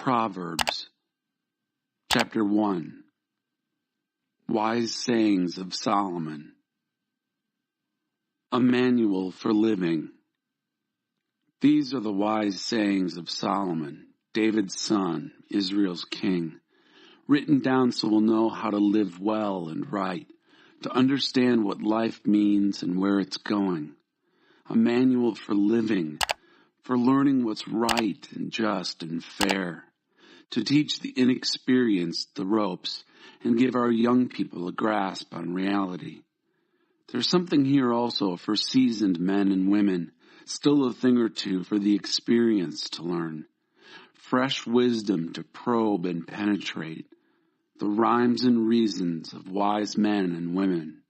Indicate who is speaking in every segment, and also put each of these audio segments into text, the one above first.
Speaker 1: Proverbs, chapter 1, Wise Sayings of Solomon, a manual for living. These are the wise sayings of Solomon, David's son, Israel's king, written down so we'll know how to live well and right, to understand what life means and where it's going. A manual for living, for learning what's right and just and fair, to teach the inexperienced the ropes and give our young people a grasp on reality. There's something here also for seasoned men and women, still a thing or two for the experienced to learn, fresh wisdom to probe and penetrate, the rhymes and reasons of wise men and women.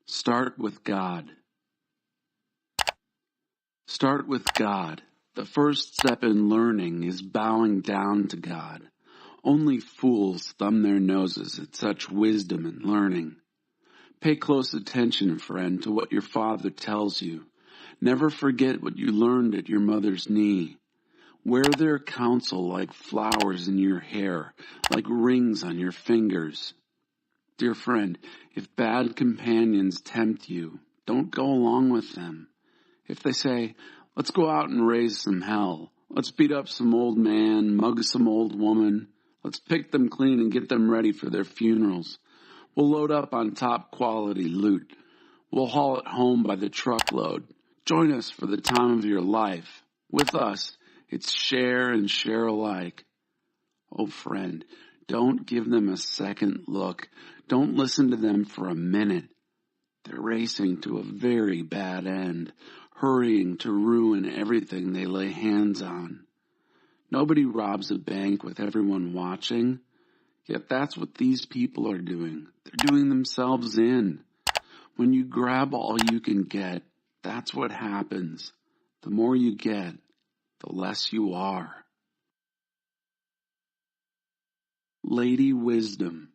Speaker 1: Start with God. Start with God. The first step in learning is bowing down to God. Only fools thumb their noses at such wisdom and learning. Pay close attention, friend, to what your father tells you. Never forget what you learned at your mother's knee. Wear their counsel like flowers in your hair, like rings on your fingers. Dear friend, if bad companions tempt you, don't go along with them. If they say, let's go out and raise some hell, let's beat up some old man, mug some old woman, let's pick them clean and get them ready for their funerals. We'll load up on top quality loot. We'll haul it home by the truckload. Join us for the time of your life. With us, it's share and share alike. Oh, friend, don't give them a second look. Don't listen to them for a minute. They're racing to a very bad end, hurrying to ruin everything they lay hands on. Nobody robs a bank with everyone watching, yet that's what these people are doing. They're doing themselves in. When you grab all you can get, that's what happens. The more you get, the less you are. Lady Wisdom.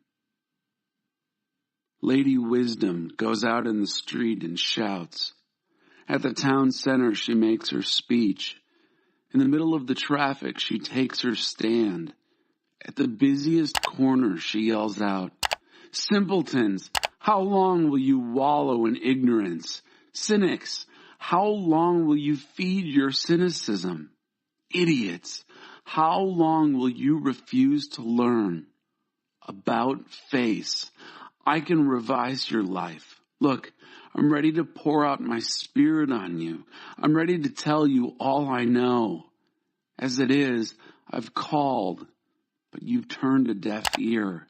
Speaker 1: Lady Wisdom goes out in the street and shouts. At the town center, she makes her speech. In the middle of the traffic, she takes her stand. At the busiest corner, she yells out, Simpletons, how long will you wallow in ignorance? Cynics, how long will you feed your cynicism? Idiots, how long will you refuse to learn? About face, I can revise your life. Look, I'm ready to pour out my spirit on you. I'm ready to tell you all I know. As it is, I've called, but you've turned a deaf ear.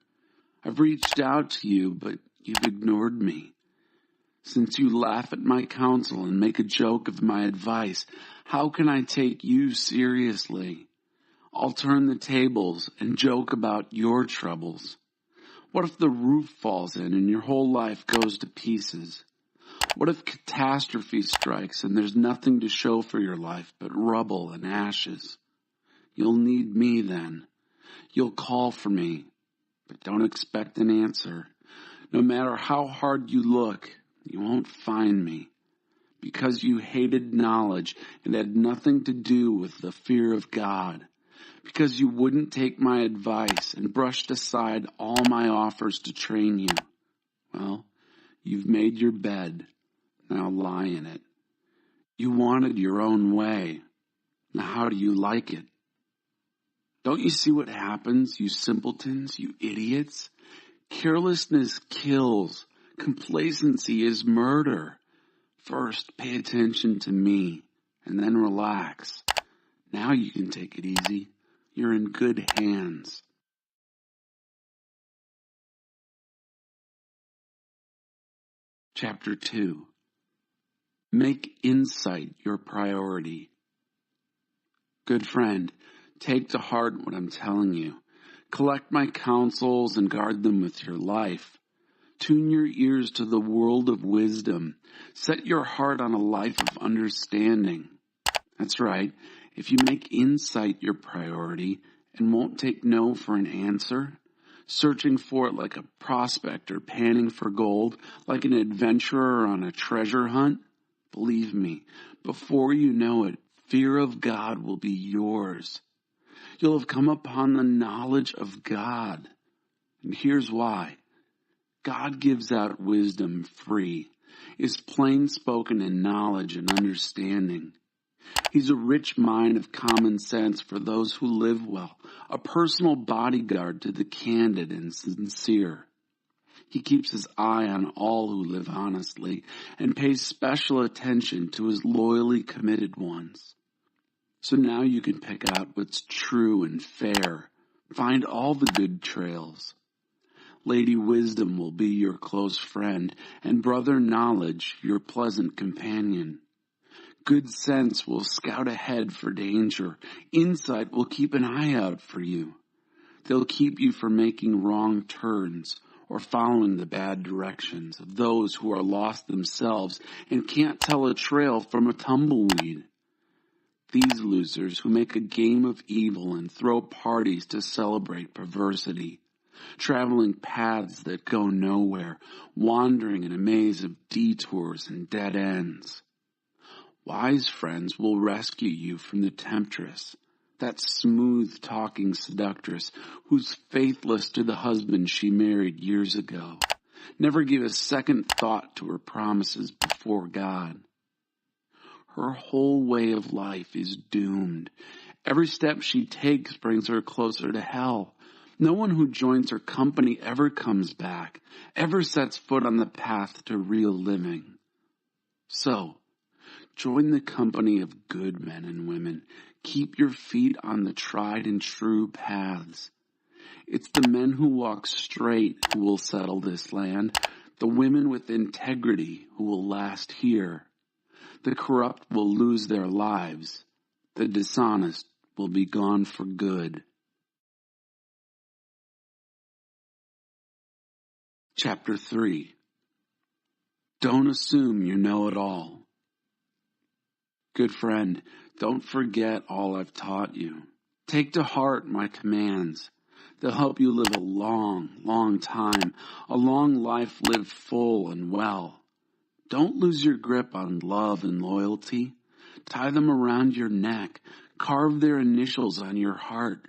Speaker 1: I've reached out to you, but you've ignored me. Since you laugh at my counsel and make a joke of my advice, how can I take you seriously? I'll turn the tables and joke about your troubles. What if the roof falls in and your whole life goes to pieces? What if catastrophe strikes and there's nothing to show for your life but rubble and ashes? You'll need me then. You'll call for me, but don't expect an answer. No matter how hard you look, you won't find me. Because you hated knowledge and had nothing to do with the fear of God. Because you wouldn't take my advice and brushed aside all my offers to train you. Well, you've made your bed. Now lie in it. You wanted your own way. Now how do you like it? Don't you see what happens, you simpletons, you idiots? Carelessness kills. Complacency is murder. First, pay attention to me, and then relax. Now you can take it easy. You're in good hands. Chapter 2. Make insight your priority. Good friend, take to heart what I'm telling you. Collect my counsels and guard them with your life. Tune your ears to the world of wisdom. Set your heart on a life of understanding. That's right. If you make insight your priority and won't take no for an answer, searching for it like a prospector panning for gold, like an adventurer on a treasure hunt, believe me, before you know it, Fear of God will be yours. You'll have come upon the knowledge of God. And here's why. God gives out wisdom free, is plain spoken in knowledge and understanding. He's a rich mine of common sense for those who live well, a personal bodyguard to the candid and sincere. He keeps his eye on all who live honestly and pays special attention to his loyally committed ones. So now you can pick out what's true and fair. Find all the good trails. Lady Wisdom will be your close friend, and Brother Knowledge your pleasant companion. Good sense will scout ahead for danger. Insight will keep an eye out for you. They'll keep you from making wrong turns or following the bad directions of those who are lost themselves and can't tell a trail from a tumbleweed. These losers who make a game of evil and throw parties to celebrate perversity, traveling paths that go nowhere, wandering in a maze of detours and dead ends. Wise friends will rescue you from the temptress, that smooth-talking seductress who's faithless to the husband she married years ago. Never give a second thought to her promises before God. Her whole way of life is doomed. Every step she takes brings her closer to hell. No one who joins her company ever comes back, ever sets foot on the path to real living. So, join the company of good men and women. Keep your feet on the tried and true paths. It's the men who walk straight who will settle this land, the women with integrity who will last here. The corrupt will lose their lives. The dishonest will be gone for good. Chapter 3. Don't assume you know it all. Good friend, don't forget all I've taught you. Take to heart my commands. They'll help you live a long, long time, a long life lived full and well. Don't lose your grip on love and loyalty. Tie them around your neck. Carve their initials on your heart.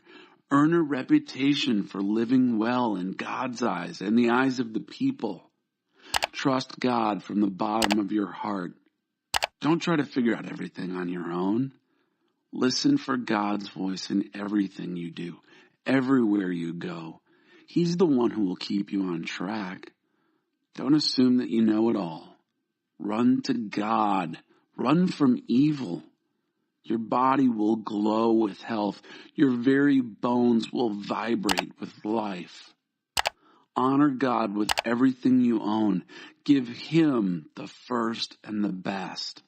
Speaker 1: Earn a reputation for living well in God's eyes and the eyes of the people. Trust God from the bottom of your heart. Don't try to figure out everything on your own. Listen for God's voice in everything you do, everywhere you go. He's the one who will keep you on track. Don't assume that you know it all. Run to God. Run from evil. Your body will glow with health. Your very bones will vibrate with life. Honor God with everything you own. Give Him the first and the best.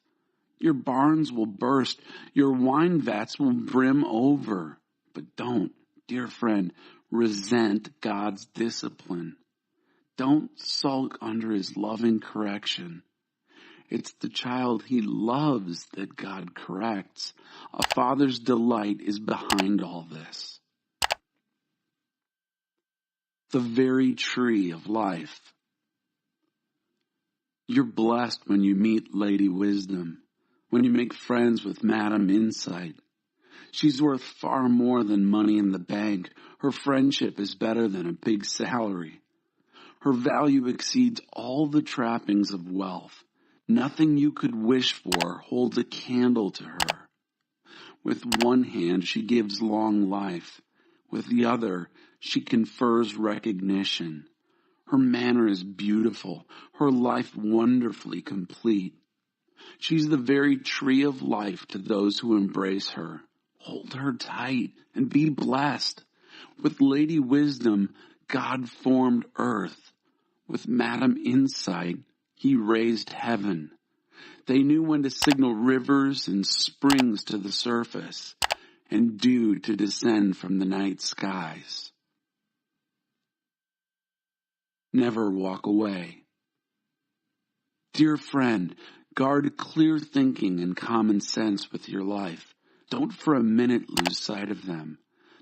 Speaker 1: Your barns will burst. Your wine vats will brim over. But don't, dear friend, resent God's discipline. Don't sulk under His loving correction. It's the child He loves that God corrects. A father's delight is behind all this. The very tree of life. You're blessed when you meet Lady Wisdom, when you make friends with Madam Insight. She's worth far more than money in the bank. Her friendship is better than a big salary. Her value exceeds all the trappings of wealth. Nothing you could wish for holds a candle to her. With one hand, she gives long life. With the other, she confers recognition. Her manner is beautiful, her life wonderfully complete. She's the very tree of life to those who embrace her. Hold her tight and be blessed. With Lady Wisdom, God formed earth. With Madam Insight, He raised heaven. They knew when to signal rivers and springs to the surface and dew to descend from the night skies. Never walk away. Dear friend, guard clear thinking and common sense with your life. Don't for a minute lose sight of them.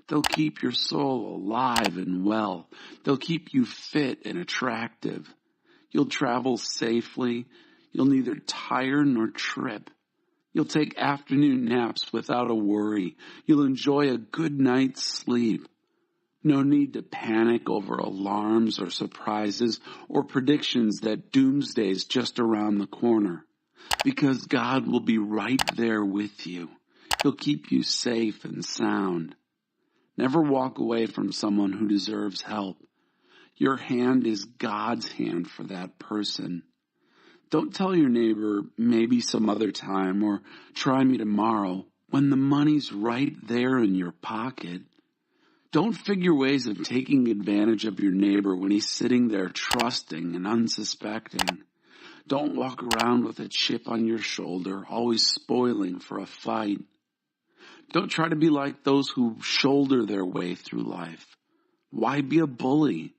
Speaker 1: They'll keep your soul alive and well. They'll keep you fit and attractive. You'll travel safely. You'll neither tire nor trip. You'll take afternoon naps without a worry. You'll enjoy a good night's sleep. No need to panic over alarms or surprises or predictions that doomsday's just around the corner. Because God will be right there with you. He'll keep you safe and sound. Never walk away from someone who deserves help. Your hand is God's hand for that person. Don't tell your neighbor, maybe some other time, or try me tomorrow, when the money's right there in your pocket. Don't figure ways of taking advantage of your neighbor when he's sitting there trusting and unsuspecting. Don't walk around with a chip on your shoulder, always spoiling for a fight. Don't try to be like those who shoulder their way through life. Why be a bully?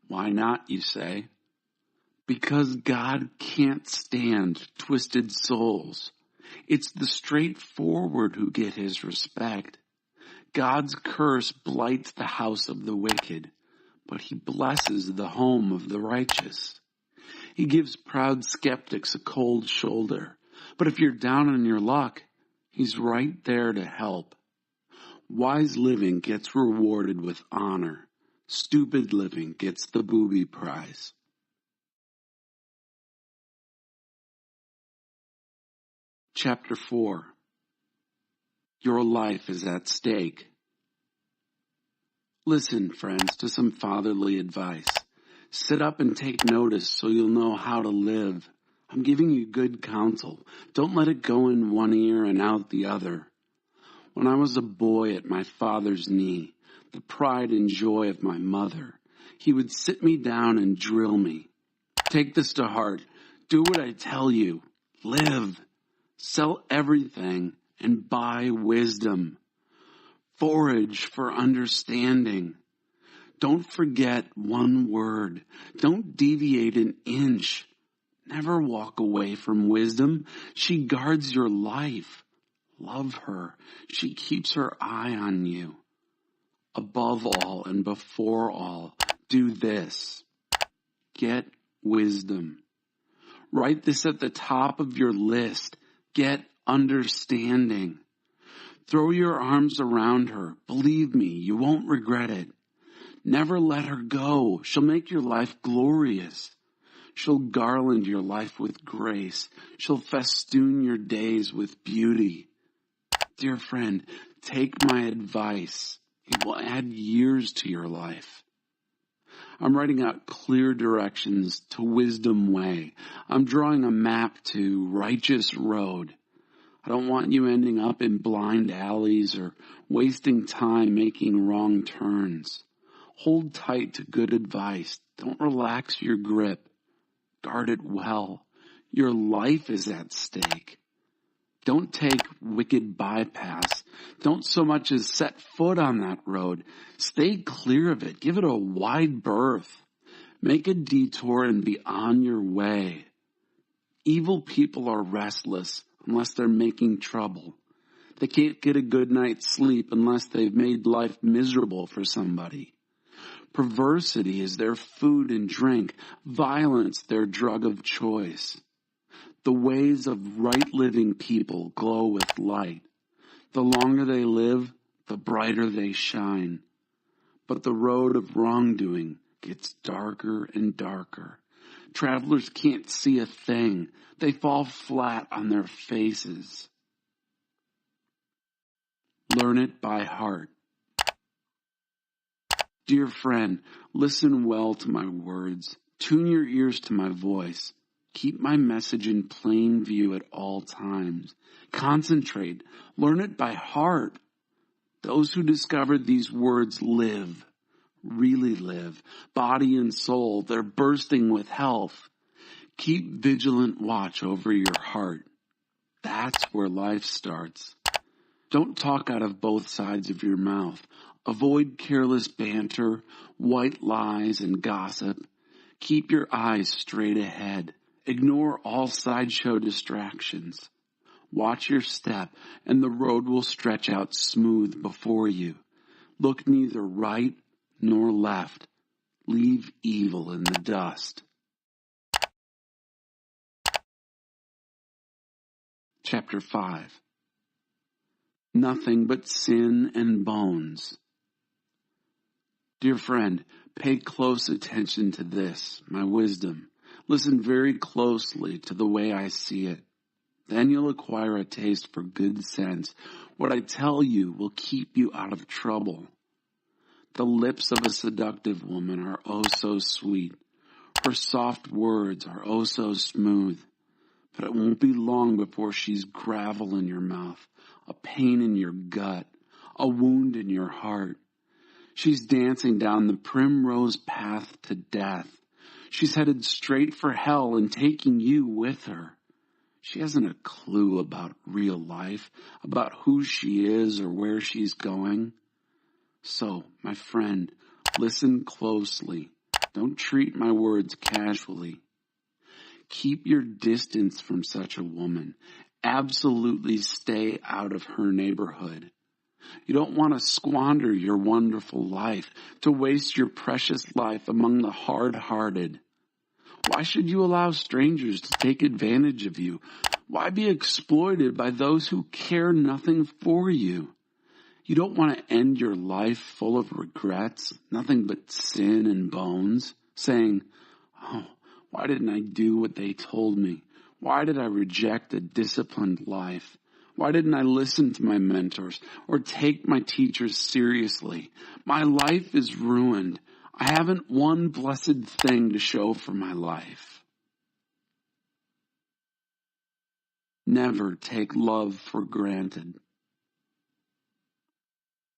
Speaker 1: Why not, you say? Because God can't stand twisted souls. It's the straightforward who get his respect. God's curse blights the house of the wicked, but he blesses the home of the righteous. He gives proud skeptics a cold shoulder, but if you're down on your luck, he's right there to help. Wise living gets rewarded with honor. Stupid living gets the booby prize. Chapter 4. Your life is at stake. Listen, friends, to some fatherly advice. Sit up and take notice so you'll know how to live. I'm giving you good counsel. Don't let it go in one ear and out the other. When I was a boy at my father's knee, the pride and joy of my mother, he would sit me down and drill me. Take this to heart. Do what I tell you. Live. Sell everything and buy wisdom. Forage for understanding. Don't forget one word. Don't deviate an inch. Never walk away from wisdom. She guards your life. Love her. She keeps her eye on you. Above all and before all, do this. Get wisdom. Write this at the top of your list. Get understanding. Throw your arms around her. Believe me, you won't regret it. Never let her go. She'll make your life glorious. She'll garland your life with grace. She'll festoon your days with beauty. Dear friend, take my advice. It will add years to your life. I'm writing out clear directions to Wisdom Way. I'm drawing a map to Righteous Road. I don't want you ending up in blind alleys or wasting time making wrong turns. Hold tight to good advice. Don't relax your grip. Guard it well. Your life is at stake. Don't take wicked bypass. Don't so much as set foot on that road. Stay clear of it. Give it a wide berth. Make a detour and be on your way. Evil people are restless unless they're making trouble. They can't get a good night's sleep unless they've made life miserable for somebody. Perversity is their food and drink. Violence their drug of choice. The ways of right living people glow with light. The longer they live, the brighter they shine. But the road of wrongdoing gets darker and darker. Travelers can't see a thing. They fall flat on their faces. Learn it by heart. Dear friend, listen well to my words. Tune your ears to my voice. Keep my message in plain view at all times. Concentrate. Learn it by heart. Those who discovered these words live, really live, body and soul. They're bursting with health. Keep vigilant watch over your heart. That's where life starts. Don't talk out of both sides of your mouth. Avoid careless banter, white lies, and gossip. Keep your eyes straight ahead. Ignore all sideshow distractions. Watch your step, and the road will stretch out smooth before you. Look neither right nor left. Leave evil in the dust. Chapter 5. Nothing but sin and bones. Dear friend, pay close attention to this, my wisdom. Listen very closely to the way I see it. Then you'll acquire a taste for good sense. What I tell you will keep you out of trouble. The lips of a seductive woman are oh so sweet. Her soft words are oh so smooth. But it won't be long before she's gravel in your mouth, a pain in your gut, a wound in your heart. She's dancing down the primrose path to death. She's headed straight for hell and taking you with her. She hasn't a clue about real life, about who she is or where she's going. So, my friend, listen closely. Don't treat my words casually. Keep your distance from such a woman. Absolutely stay out of her neighborhood. You don't want to squander your wonderful life, to waste your precious life among the hard-hearted. Why should you allow strangers to take advantage of you? Why be exploited by those who care nothing for you? You don't want to end your life full of regrets, nothing but sin and bones, saying, oh, why didn't I do what they told me? Why did I reject a disciplined life? Why didn't I listen to my mentors or take my teachers seriously? My life is ruined. I haven't one blessed thing to show for my life. Never take love for granted.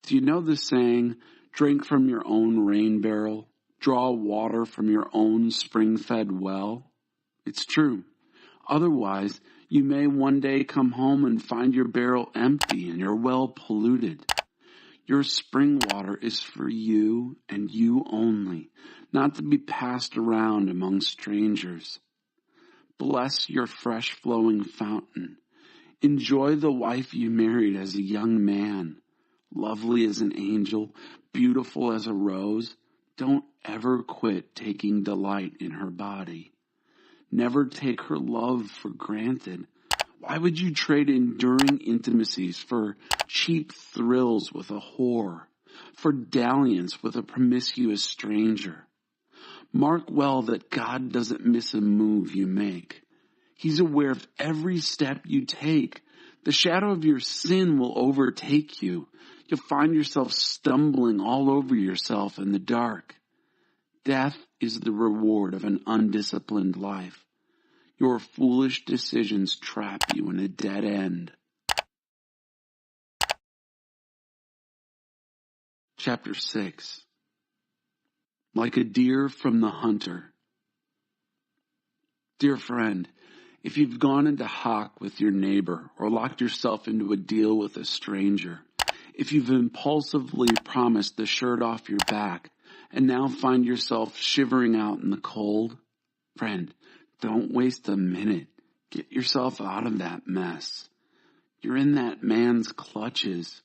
Speaker 1: Do you know the saying, drink from your own rain barrel, draw water from your own spring-fed well? It's true. Otherwise, you may one day come home and find your barrel empty and your well polluted. Your spring water is for you and you only, not to be passed around among strangers. Bless your fresh flowing fountain. Enjoy the wife you married as a young man, lovely as an angel, beautiful as a rose. Don't ever quit taking delight in her body. Never take her love for granted. Why would you trade enduring intimacies for cheap thrills with a whore, for dalliance with a promiscuous stranger? Mark well that God doesn't miss a move you make. He's aware of every step you take. The shadow of your sin will overtake you. You'll find yourself stumbling all over yourself in the dark. Death is the reward of an undisciplined life. Your foolish decisions trap you in a dead end. Chapter 6. Like a deer from the hunter. Dear friend, if you've gone into hock with your neighbor or locked yourself into a deal with a stranger, if you've impulsively promised the shirt off your back and now find yourself shivering out in the cold, friend, don't waste a minute. Get yourself out of that mess. You're in that man's clutches.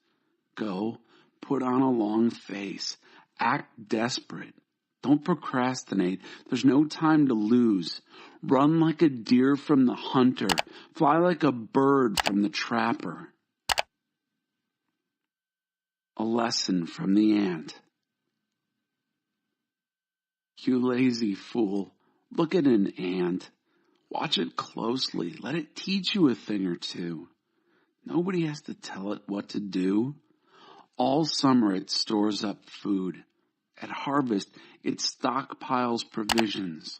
Speaker 1: Go, put on a long face. Act desperate. Don't procrastinate. There's no time to lose. Run like a deer from the hunter. Fly like a bird from the trapper. A lesson from the ant. You lazy fool. Look at an ant. Watch it closely. Let it teach you a thing or two. Nobody has to tell it what to do. All summer it stores up food. At harvest, it stockpiles provisions.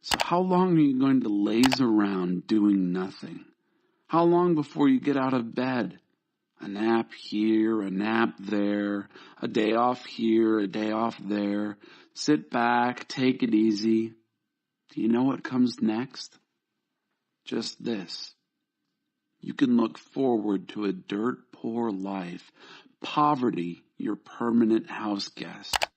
Speaker 1: So how long are you going to laze around doing nothing? How long before you get out of bed? A nap here, a nap there, a day off here, a day off there. Sit back, take it easy. Do you know what comes next? Just this. You can look forward to a dirt-poor life, poverty your permanent house guest.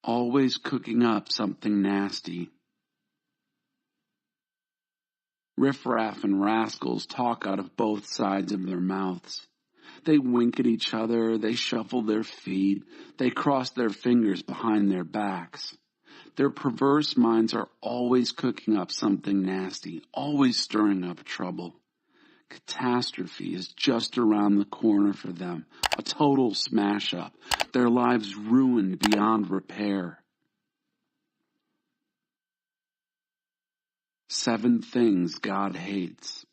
Speaker 1: Always cooking up something nasty. Riffraff and rascals talk out of both sides of their mouths. They wink at each other, they shuffle their feet, they cross their fingers behind their backs. Their perverse minds are always cooking up something nasty, always stirring up trouble. Catastrophe is just around the corner for them, a total smash-up, their lives ruined beyond repair. 7 things God hates.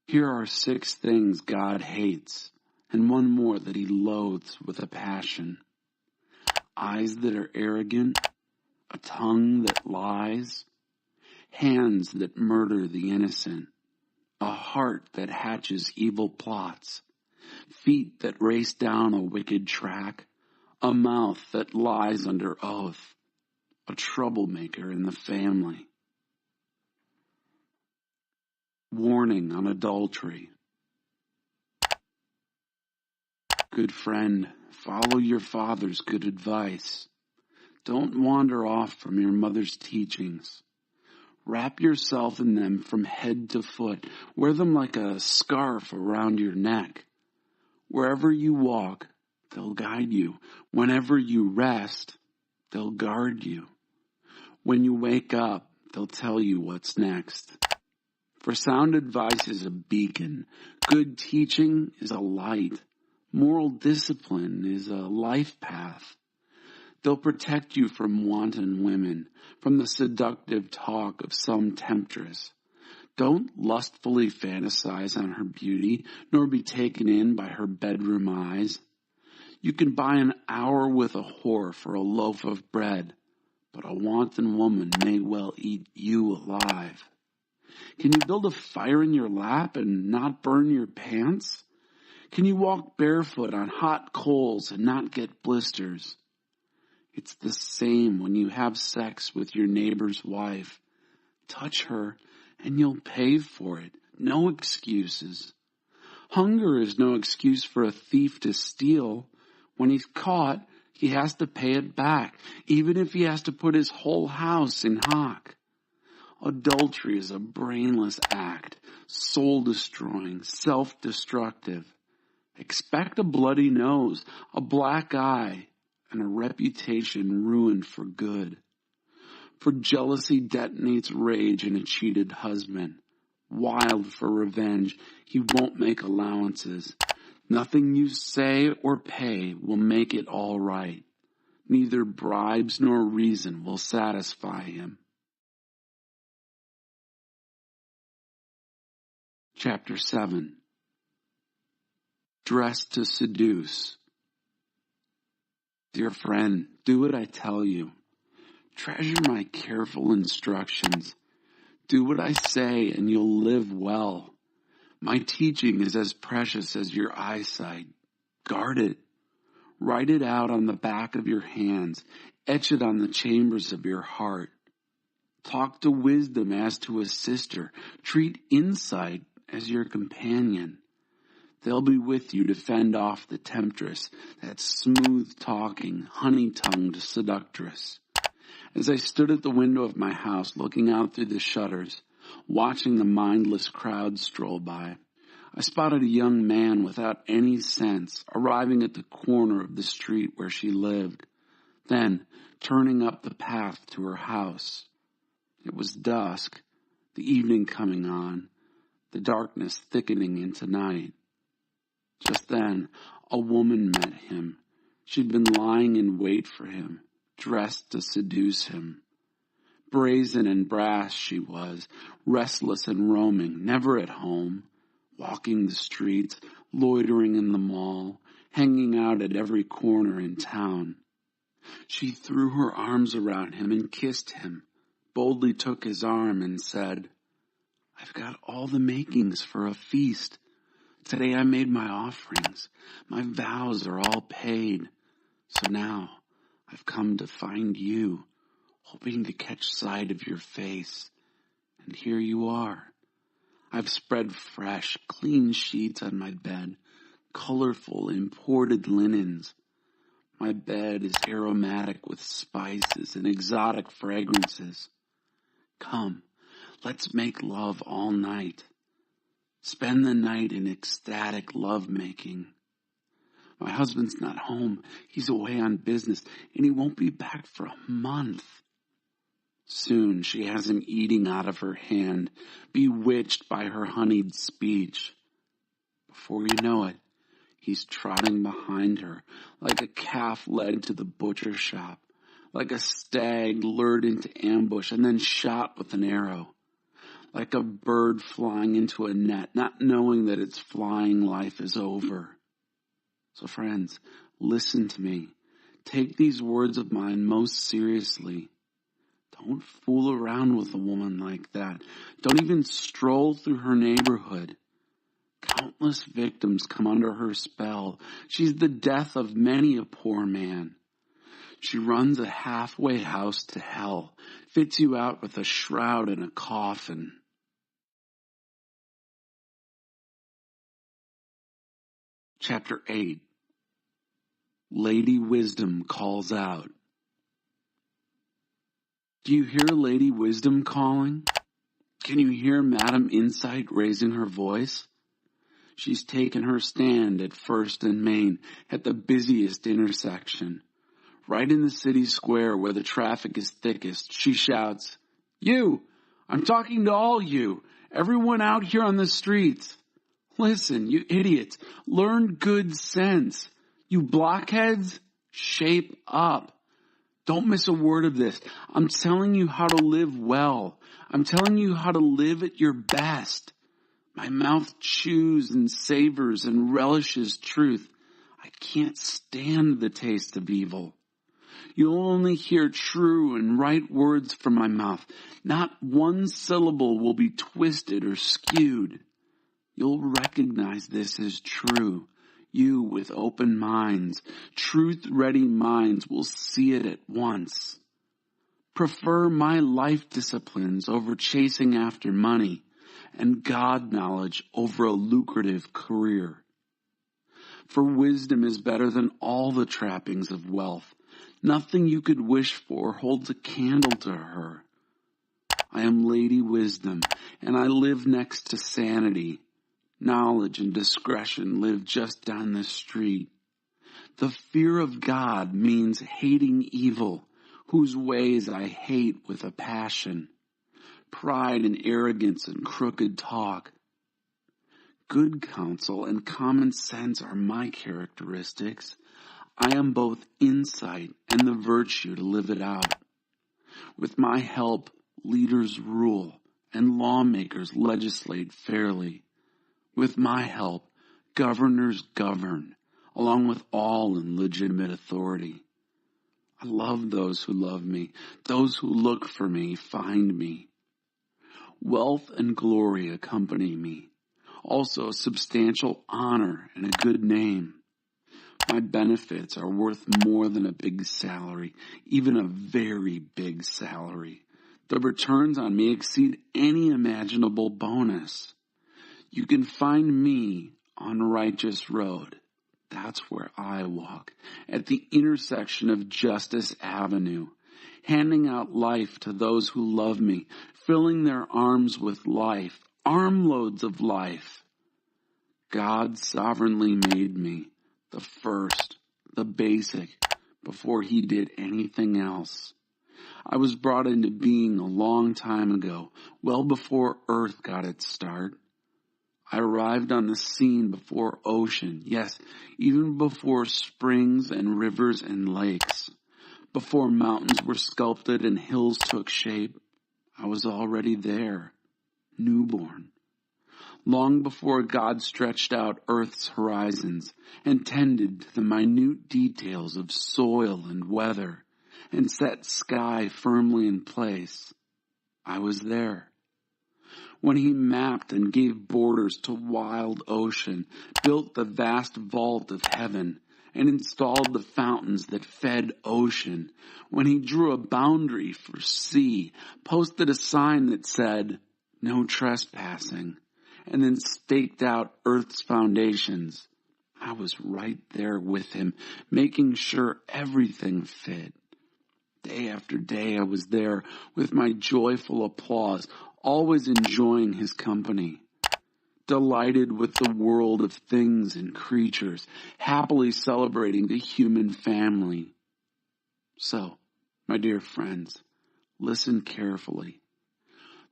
Speaker 1: Here are 6 things God hates, and one more that he loathes with a passion. Eyes that are arrogant, a tongue that lies, hands that murder the innocent, a heart that hatches evil plots, feet that race down a wicked track, a mouth that lies under oath, a troublemaker in the family. Warning on adultery. Good friend, follow your father's good advice. Don't wander off from your mother's teachings. Wrap yourself in them from head to foot. Wear them like a scarf around your neck. Wherever you walk, they'll guide you. Whenever you rest, they'll guard you. When you wake up, they'll tell you what's next. For sound advice is a beacon. Good teaching is a light. Moral discipline is a life path. They'll protect you from wanton women, from the seductive talk of some temptress. Don't lustfully fantasize on her beauty, nor be taken in by her bedroom eyes. You can buy an hour with a whore for a loaf of bread, but a wanton woman may well eat you alive. Can you build a fire in your lap and not burn your pants? Can you walk barefoot on hot coals and not get blisters? It's the same when you have sex with your neighbor's wife. Touch her and you'll pay for it. No excuses. Hunger is no excuse for a thief to steal. When he's caught, he has to pay it back, even if he has to put his whole house in hock. Adultery is a brainless act, soul-destroying, self-destructive. Expect a bloody nose, a black eye, and a reputation ruined for good. For jealousy detonates rage in a cheated husband. Wild for revenge, he won't make allowances. Nothing you say or pay will make it all right. Neither bribes nor reason will satisfy him. Chapter 7. Dress to seduce. Dear friend, do what I tell you. Treasure my careful instructions. Do what I say and you'll live well. My teaching is as precious as your eyesight. Guard it. Write it out on the back of your hands. Etch it on the chambers of your heart. Talk to wisdom as to a sister. Treat insight as your companion. They'll be with you to fend off the temptress, that smooth-talking, honey-tongued seductress. As I stood at the window of my house, looking out through the shutters, watching the mindless crowd stroll by, I spotted a young man without any sense arriving at the corner of the street where she lived, then turning up the path to her house. It was dusk, the evening coming on, the darkness thickening into night. Just then, a woman met him. She'd been lying in wait for him, dressed to seduce him. Brazen and brass she was, restless and roaming, never at home, walking the streets, loitering in the mall, hanging out at every corner in town. She threw her arms around him and kissed him, boldly took his arm and said, "I've got all the makings for a feast. Today I made my offerings. My vows are all paid. So now I've come to find you, hoping to catch sight of your face. And here you are. I've spread fresh, clean sheets on my bed, colorful, imported linens. My bed is aromatic with spices and exotic fragrances. Come, let's make love all night. Spend the night in ecstatic lovemaking. My husband's not home. He's away on business, and he won't be back for a month. Soon she has him eating out of her hand, bewitched by her honeyed speech. Before you know it, he's trotting behind her like a calf led to the butcher shop, like a stag lured into ambush and then shot with an arrow, like a bird flying into a net, not knowing that its flying life is over. So friends, listen to me. Take these words of mine most seriously. Don't fool around with a woman like that. Don't even stroll through her neighborhood. Countless victims come under her spell. She's the death of many a poor man. She runs a halfway house to hell, fits you out with a shroud and a coffin. Chapter 8. Lady Wisdom calls out. Do you hear Lady Wisdom calling? Can you hear Madam Insight raising her voice? She's taken her stand at First and Main at the busiest intersection. Right in the city square where the traffic is thickest, she shouts, "You! I'm talking to all you! Everyone out here on the streets! Listen, you idiots! Learn good sense! You blockheads! Shape up! Don't miss a word of this. I'm telling you how to live well. I'm telling you how to live at your best. My mouth chews and savors and relishes truth. I can't stand the taste of evil. You'll only hear true and right words from my mouth. Not one syllable will be twisted or skewed. You'll recognize this as true. You with open minds, truth-ready minds will see it at once. Prefer my life disciplines over chasing after money and God knowledge over a lucrative career. For wisdom is better than all the trappings of wealth. Nothing you could wish for holds a candle to her. I am Lady Wisdom, and I live next to sanity. Knowledge and discretion live just down the street. The fear of God means hating evil, whose ways I hate with a passion. Pride and arrogance and crooked talk. Good counsel and common sense are my characteristics. I am both insight and the virtue to live it out. With my help, leaders rule and lawmakers legislate fairly. With my help, governors govern, along with all in legitimate authority. I love those who love me. Those who look for me find me. Wealth and glory accompany me. Also substantial honor and a good name. My benefits are worth more than a big salary, even a very big salary. The returns on me exceed any imaginable bonus. You can find me on Righteous Road. That's where I walk, at the intersection of Justice Avenue, handing out life to those who love me, filling their arms with life, armloads of life. God sovereignly made me, the first, the basic, before he did anything else. I was brought into being a long time ago, well before Earth got its start. I arrived on the scene before ocean, yes, even before springs and rivers and lakes. Before mountains were sculpted and hills took shape, I was already there, newborn. Long before God stretched out Earth's horizons and tended to the minute details of soil and weather and set sky firmly in place, I was there. When he mapped and gave borders to wild ocean, built the vast vault of heaven, and installed the fountains that fed ocean, when he drew a boundary for sea, posted a sign that said, "No trespassing," and then staked out Earth's foundations, I was right there with him, making sure everything fit. Day after day I was there with my joyful applause, always enjoying his company. delighted with the world of things and creatures, happily celebrating the human family. So, my dear friends, listen carefully.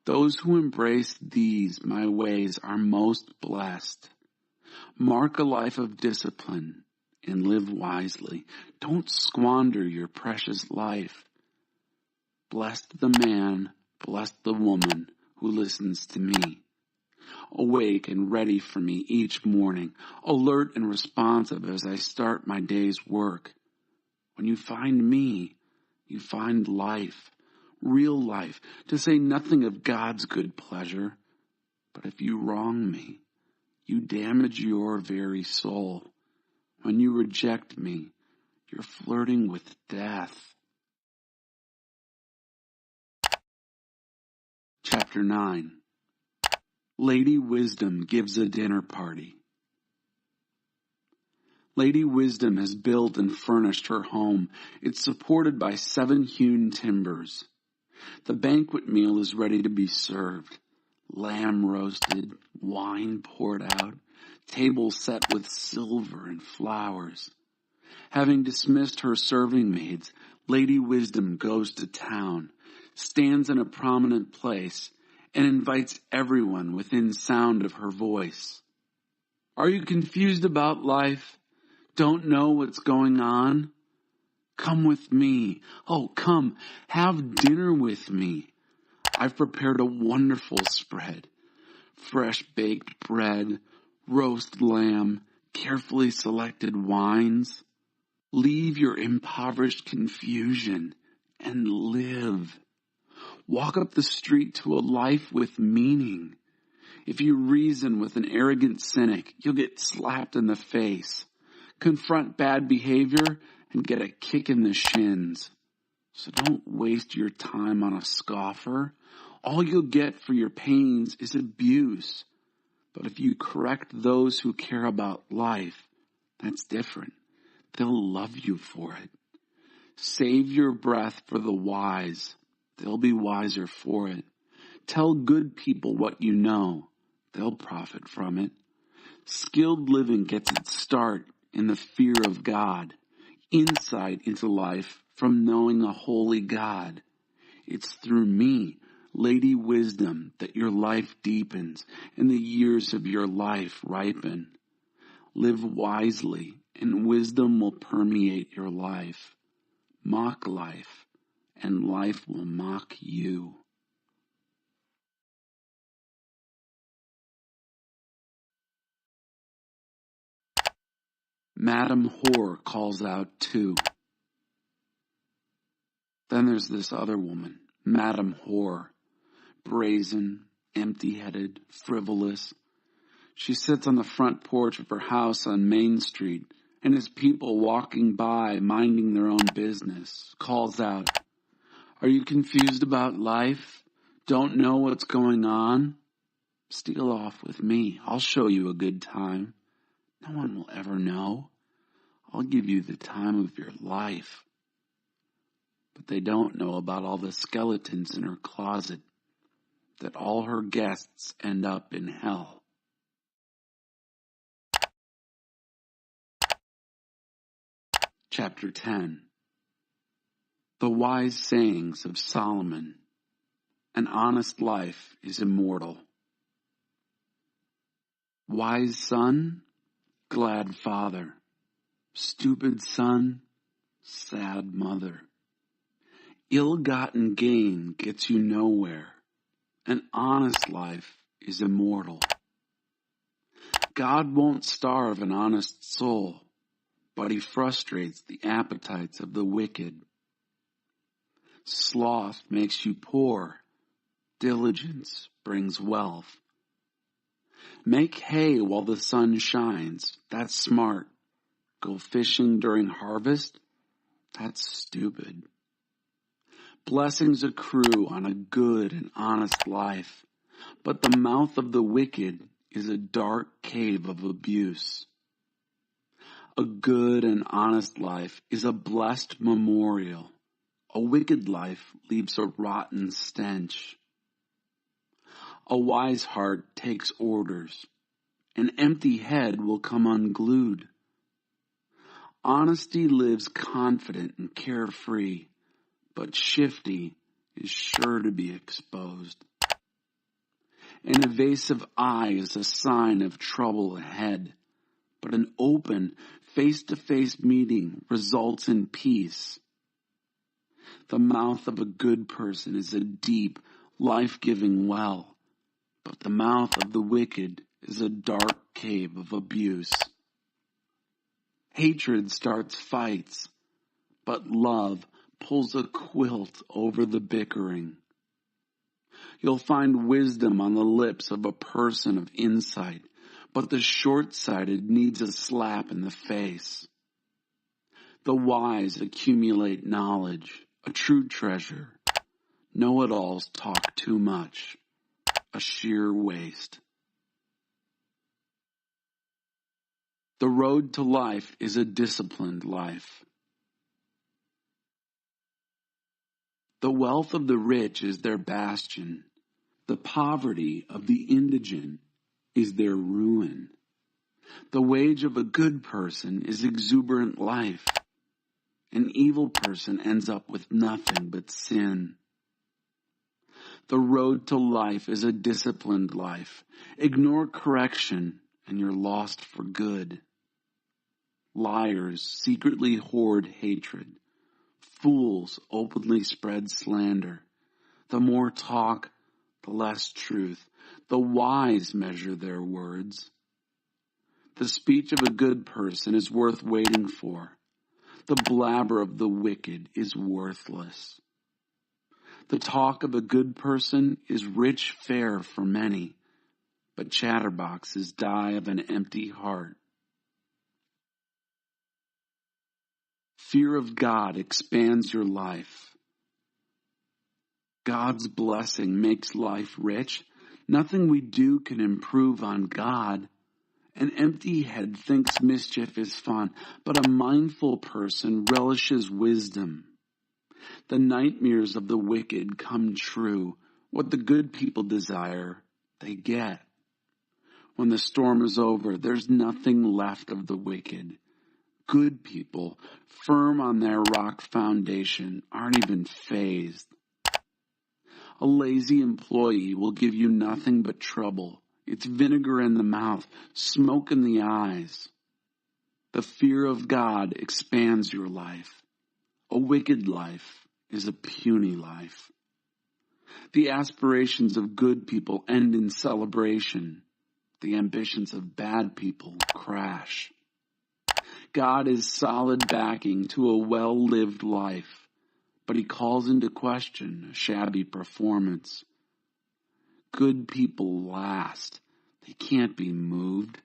Speaker 1: Those who embrace these, my ways, are most blessed. Mark a life of discipline and live wisely. Don't squander your precious life. Blessed the man, blessed the woman who listens to me. Awake and ready for me each morning, alert and responsive as I start my day's work. When you find me, you find life, real life, to say nothing of God's good pleasure. But if you wrong me, you damage your very soul. When you reject me, you're flirting with death. Chapter 9. Lady Wisdom gives a dinner party. Lady Wisdom has built and furnished her home. It's supported by 7 hewn timbers. The banquet meal is ready to be served. Lamb roasted, wine poured out, table set with silver and flowers. Having dismissed her serving maids, Lady Wisdom goes to town, stands in a prominent place, and invites everyone within sound of her voice. Are you confused about life? Don't know what's going on? Come with me. Oh, come, have dinner with me. I've prepared a wonderful spread. Fresh baked bread, roast lamb, carefully selected wines. Leave your impoverished confusion and live. Walk up the street to a life with meaning. If you reason with an arrogant cynic, you'll get slapped in the face. Confront bad behavior and get a kick in the shins. So don't waste your time on a scoffer. All you'll get for your pains is abuse. But if you correct those who care about life, that's different. They'll love you for it. Save your breath for the wise. They'll be wiser for it. Tell good people what you know. They'll profit from it. Skilled living gets its start in the fear of God. Insight into life from knowing a holy God. It's through me, Lady Wisdom, that your life deepens and the years of your life ripen. Live wisely, and wisdom will permeate your life. Mock life, and life will mock you. Madam Whore calls out too. Then there's this other woman, Madam Whore, brazen, empty-headed, frivolous. She sits on the front porch of her house on Main Street, and as people walking by, minding their own business, calls out, Are you confused about life? Don't know what's going on? Steal off with me. I'll show you a good time. No one will ever know. I'll give you the time of your life. But they don't know about all the skeletons in her closet, that all her guests end up in hell. Chapter 10. The wise sayings of Solomon. An honest life is immortal. Wise son, glad father. Stupid son, sad mother. Ill-gotten gain gets you nowhere. An honest life is immortal. God won't starve an honest soul, but he frustrates the appetites of the wicked. Sloth makes you poor. Diligence brings wealth. Make hay while the sun shines. That's smart. Go fishing during harvest? That's stupid. Blessings accrue on a good and honest life, but the mouth of the wicked is a dark cave of abuse. A good and honest life is a blessed memorial. A wicked life leaves a rotten stench. A wise heart takes orders. An empty head will come unglued. Honesty lives confident and carefree, but shifty is sure to be exposed. An evasive eye is a sign of trouble ahead, but an open, face-to-face meeting results in peace. The mouth of a good person is a deep, life-giving well, but the mouth of the wicked is a dark cave of abuse. Hatred starts fights, but love pulls a quilt over the bickering. You'll find wisdom on the lips of a person of insight, but the short-sighted needs a slap in the face. The wise accumulate knowledge, a true treasure. Know-it-alls talk too much, a sheer waste. The road to life is a disciplined life. The wealth of the rich is their bastion. The poverty of the indigent is their ruin. The wage of a good person is exuberant life. An evil person ends up with nothing but sin. The road to life is a disciplined life. Ignore correction and you're lost for good. Liars secretly hoard hatred. Fools openly spread slander. The more talk, the less truth. The wise measure their words. The speech of a good person is worth waiting for. The blabber of the wicked is worthless. The talk of a good person is rich fare for many, but chatterboxes die of an empty heart. Fear of God expands your life. God's blessing makes life rich. Nothing we do can improve on God. An empty head thinks mischief is fun, but a mindful person relishes wisdom. The nightmares of the wicked come true. What the good people desire, they get. When the storm is over, there's nothing left of the wicked. Good people, firm on their rock foundation, aren't even fazed. A lazy employee will give you nothing but trouble. It's vinegar in the mouth, smoke in the eyes. The fear of God expands your life. A wicked life is a puny life. The aspirations of good people end in celebration. The ambitions of bad people crash. God is solid backing to a well-lived life, but he calls into question a shabby performance. Good people last. They can't be moved.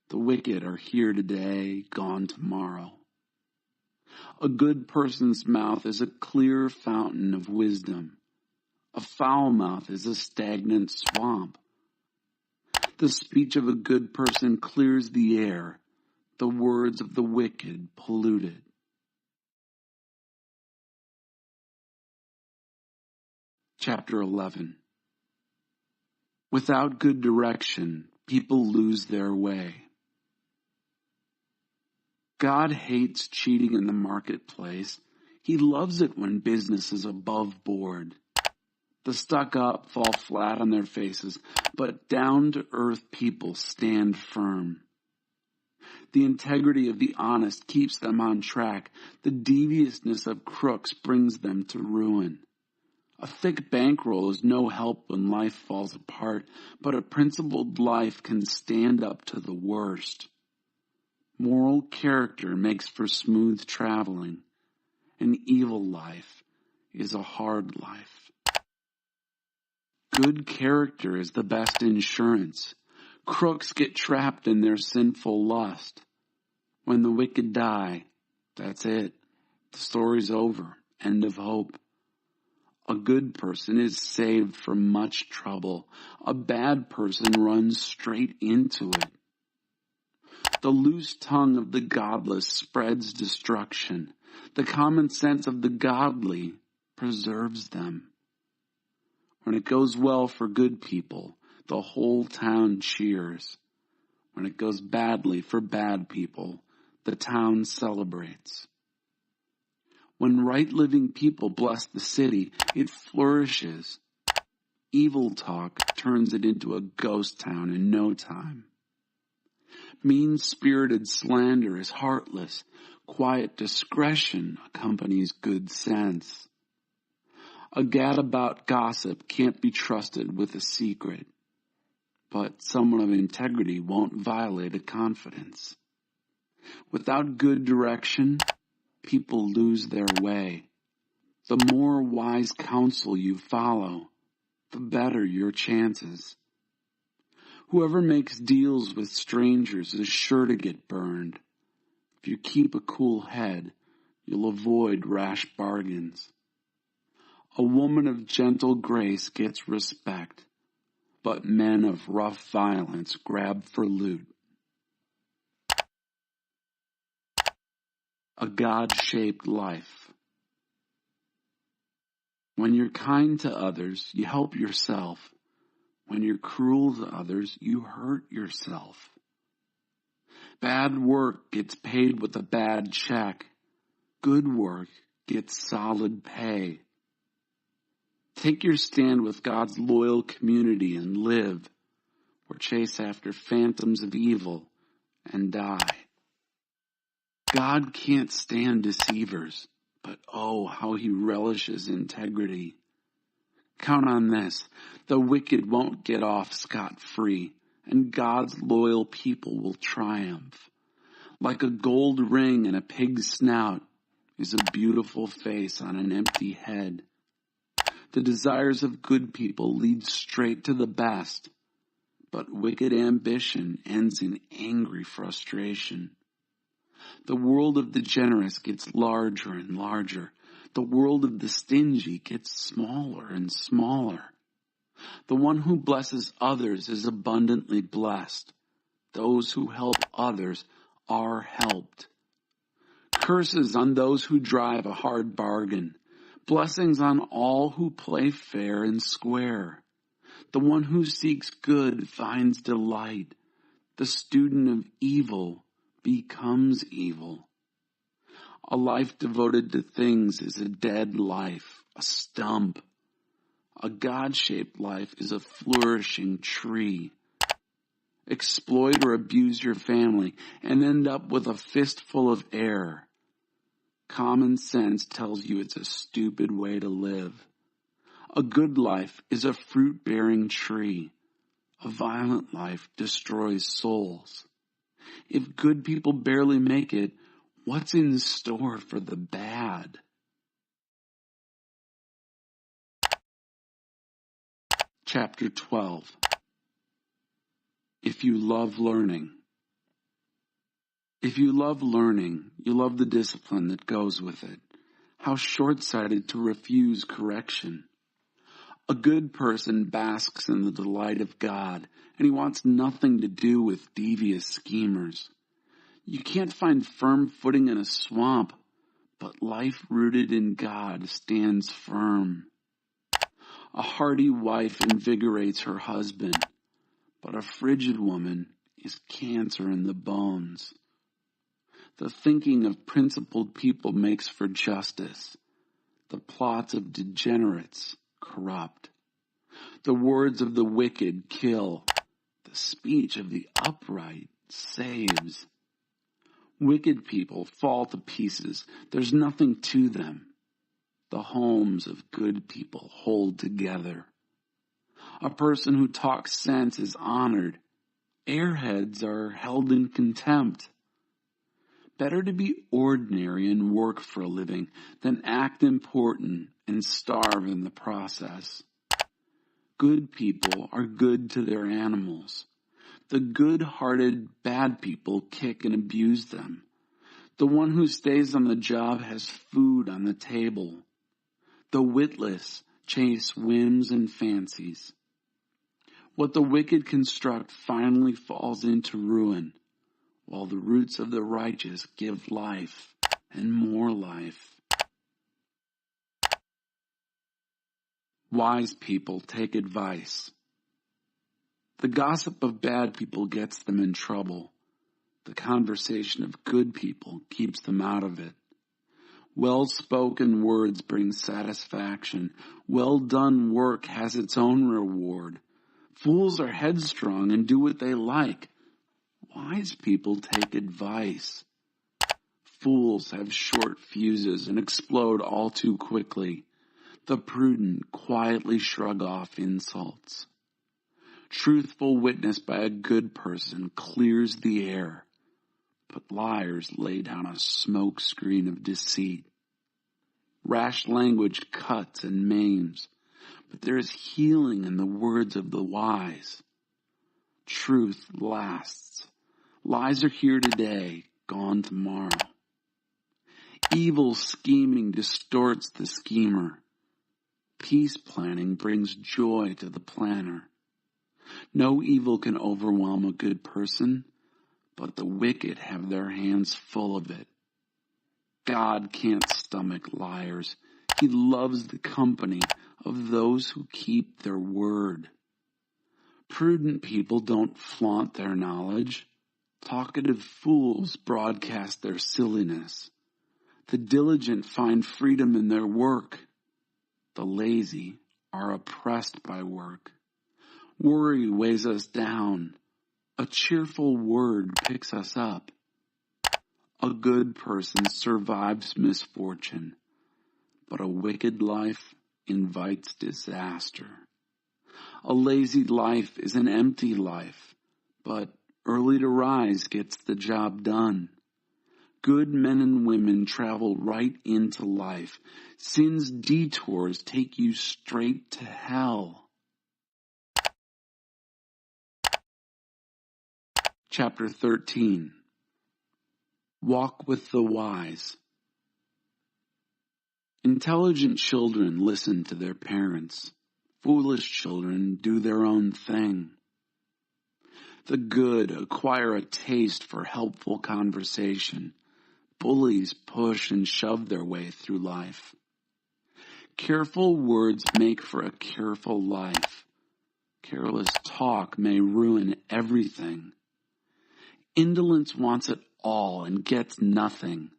Speaker 1: The wicked are here today, gone tomorrow. A good person's mouth is a clear fountain of wisdom. A foul mouth is a stagnant swamp. The speech of a good person clears the air. The words of the wicked pollute it. Chapter 11. Without good direction, people lose their way. God hates cheating in the marketplace. He loves it when business is above board. The stuck-up fall flat on their faces, but down-to-earth people stand firm. The integrity of the honest keeps them on track. The deviousness of crooks brings them to ruin. A thick bankroll is no help when life falls apart, but a principled life can stand up to the worst. Moral character makes for smooth traveling. An evil life is a hard life. Good character is the best insurance. Crooks get trapped in their sinful lust. When the wicked die, that's it. The story's over. End of hope. A good person is saved from much trouble. A bad person runs straight into it. The loose tongue of the godless spreads destruction. The common sense of the godly preserves them. When it goes well for good people, the whole town cheers. When it goes badly for bad people, the town celebrates. When right-living people bless the city, it flourishes. Evil talk turns it into a ghost town in no time. Mean-spirited slander is heartless. Quiet discretion accompanies good sense. A gadabout gossip can't be trusted with a secret, but someone of integrity won't violate a confidence. Without good direction, people lose their way. The more wise counsel you follow, the better your chances. Whoever makes deals with strangers is sure to get burned. If you keep a cool head, you'll avoid rash bargains. A woman of gentle grace gets respect, but men of rough violence grab for loot. A God-shaped life. When you're kind to others, you help yourself. When you're cruel to others, you hurt yourself. Bad work gets paid with a bad check. Good work gets solid pay. Take your stand with God's loyal community and live, or chase after phantoms of evil and die. God can't stand deceivers, but oh, how he relishes integrity. Count on this, the wicked won't get off scot-free, and God's loyal people will triumph. Like a gold ring in a pig's snout is a beautiful face on an empty head. The desires of good people lead straight to the best, but wicked ambition ends in angry frustration. The world of the generous gets larger and larger. The world of the stingy gets smaller and smaller. The one who blesses others is abundantly blessed. Those who help others are helped. Curses on those who drive a hard bargain. Blessings on all who play fair and square. The one who seeks good finds delight. The student of evil becomes evil. A life devoted to things is a dead life, a stump. A God-shaped life is a flourishing tree. Exploit or abuse your family and end up with a fistful of air. Common sense tells you it's a stupid way to live. A good life is a fruit-bearing tree. A violent life destroys souls. If good people barely make it, what's in store for the bad? Chapter 12. If you love learning. If you love learning, you love the discipline that goes with it. How short-sighted to refuse correction. A good person basks in the delight of God, and he wants nothing to do with devious schemers. You can't find firm footing in a swamp, but life rooted in God stands firm. A hardy wife invigorates her husband, but a frigid woman is cancer in the bones. The thinking of principled people makes for justice. The plots of degenerates corrupt. The words of the wicked kill. The speech of the upright saves. Wicked people fall to pieces. There's nothing to them. The homes of good people hold together. A person who talks sense is honored. Airheads are held in contempt. Better to be ordinary and work for a living than act important and starve in the process. Good people are good to their animals. The good-hearted bad people kick and abuse them. The one who stays on the job has food on the table. The witless chase whims and fancies. What the wicked construct finally falls into ruin, while the roots of the righteous give life and more life. Wise people take advice. The gossip of bad people gets them in trouble. The conversation of good people keeps them out of it. Well-spoken words bring satisfaction. Well-done work has its own reward. Fools are headstrong and do what they like. Wise people take advice. Fools have short fuses and explode all too quickly. The prudent quietly shrug off insults. Truthful witness by a good person clears the air, but liars lay down a smoke screen of deceit. Rash language cuts and maims, but there is healing in the words of the wise. Truth lasts. Lies are here today, gone tomorrow. Evil scheming distorts the schemer. Peace planning brings joy to the planner. No evil can overwhelm a good person, but the wicked have their hands full of it. God can't stomach liars. He loves the company of those who keep their word. Prudent people don't flaunt their knowledge. Talkative fools broadcast their silliness. The diligent find freedom in their work. The lazy are oppressed by work. Worry weighs us down. A cheerful word picks us up. A good person survives misfortune, but a wicked life invites disaster. A lazy life is an empty life, but early to rise gets the job done. Good men and women travel right into life. Sin's detours take you straight to hell. Chapter 13. Walk with the wise. Intelligent children listen to their parents. Foolish children do their own thing. The good acquire a taste for helpful conversation. Bullies push and shove their way through life. Careful words make for a careful life. Careless talk may ruin everything. Indolence wants it all and gets nothing.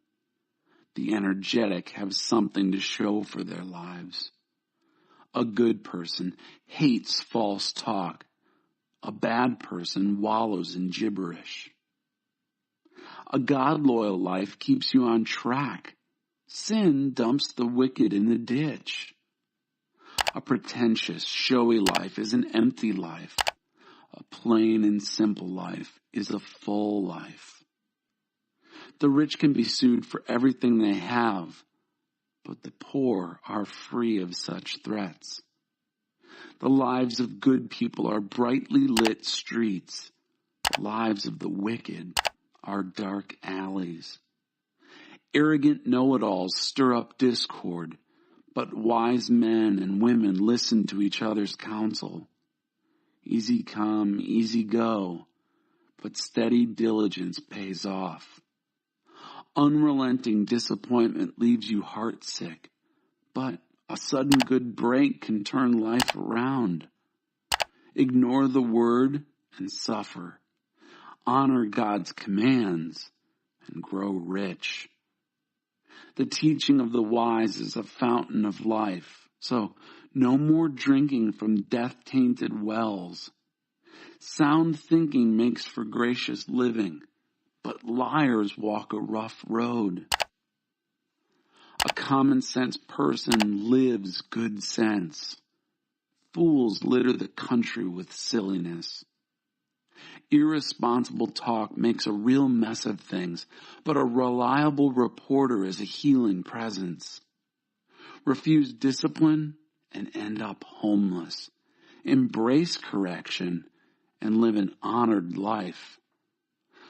Speaker 1: The energetic have something to show for their lives. A good person hates false talk. A bad person wallows in gibberish. A God-loyal life keeps you on track. Sin dumps the wicked in the ditch. A pretentious, showy life is an empty life. A plain and simple life is a full life. The rich can be sued for everything they have, but the poor are free of such threats. The lives of good people are brightly lit streets. The lives of the wicked are dark alleys. Arrogant know-it-alls stir up discord, but wise men and women listen to each other's counsel. Easy come, easy go, but steady diligence pays off. Unrelenting disappointment leaves you heartsick, but a sudden good break can turn life around. Ignore the word and suffer. Honor God's commands and grow rich. The teaching of the wise is a fountain of life, so no more drinking from death-tainted wells. Sound thinking makes for gracious living, but liars walk a rough road. A common-sense person lives good sense. Fools litter the country with silliness. Irresponsible talk makes a real mess of things, but a reliable reporter is a healing presence. Refuse discipline and end up homeless. Embrace correction and live an honored life.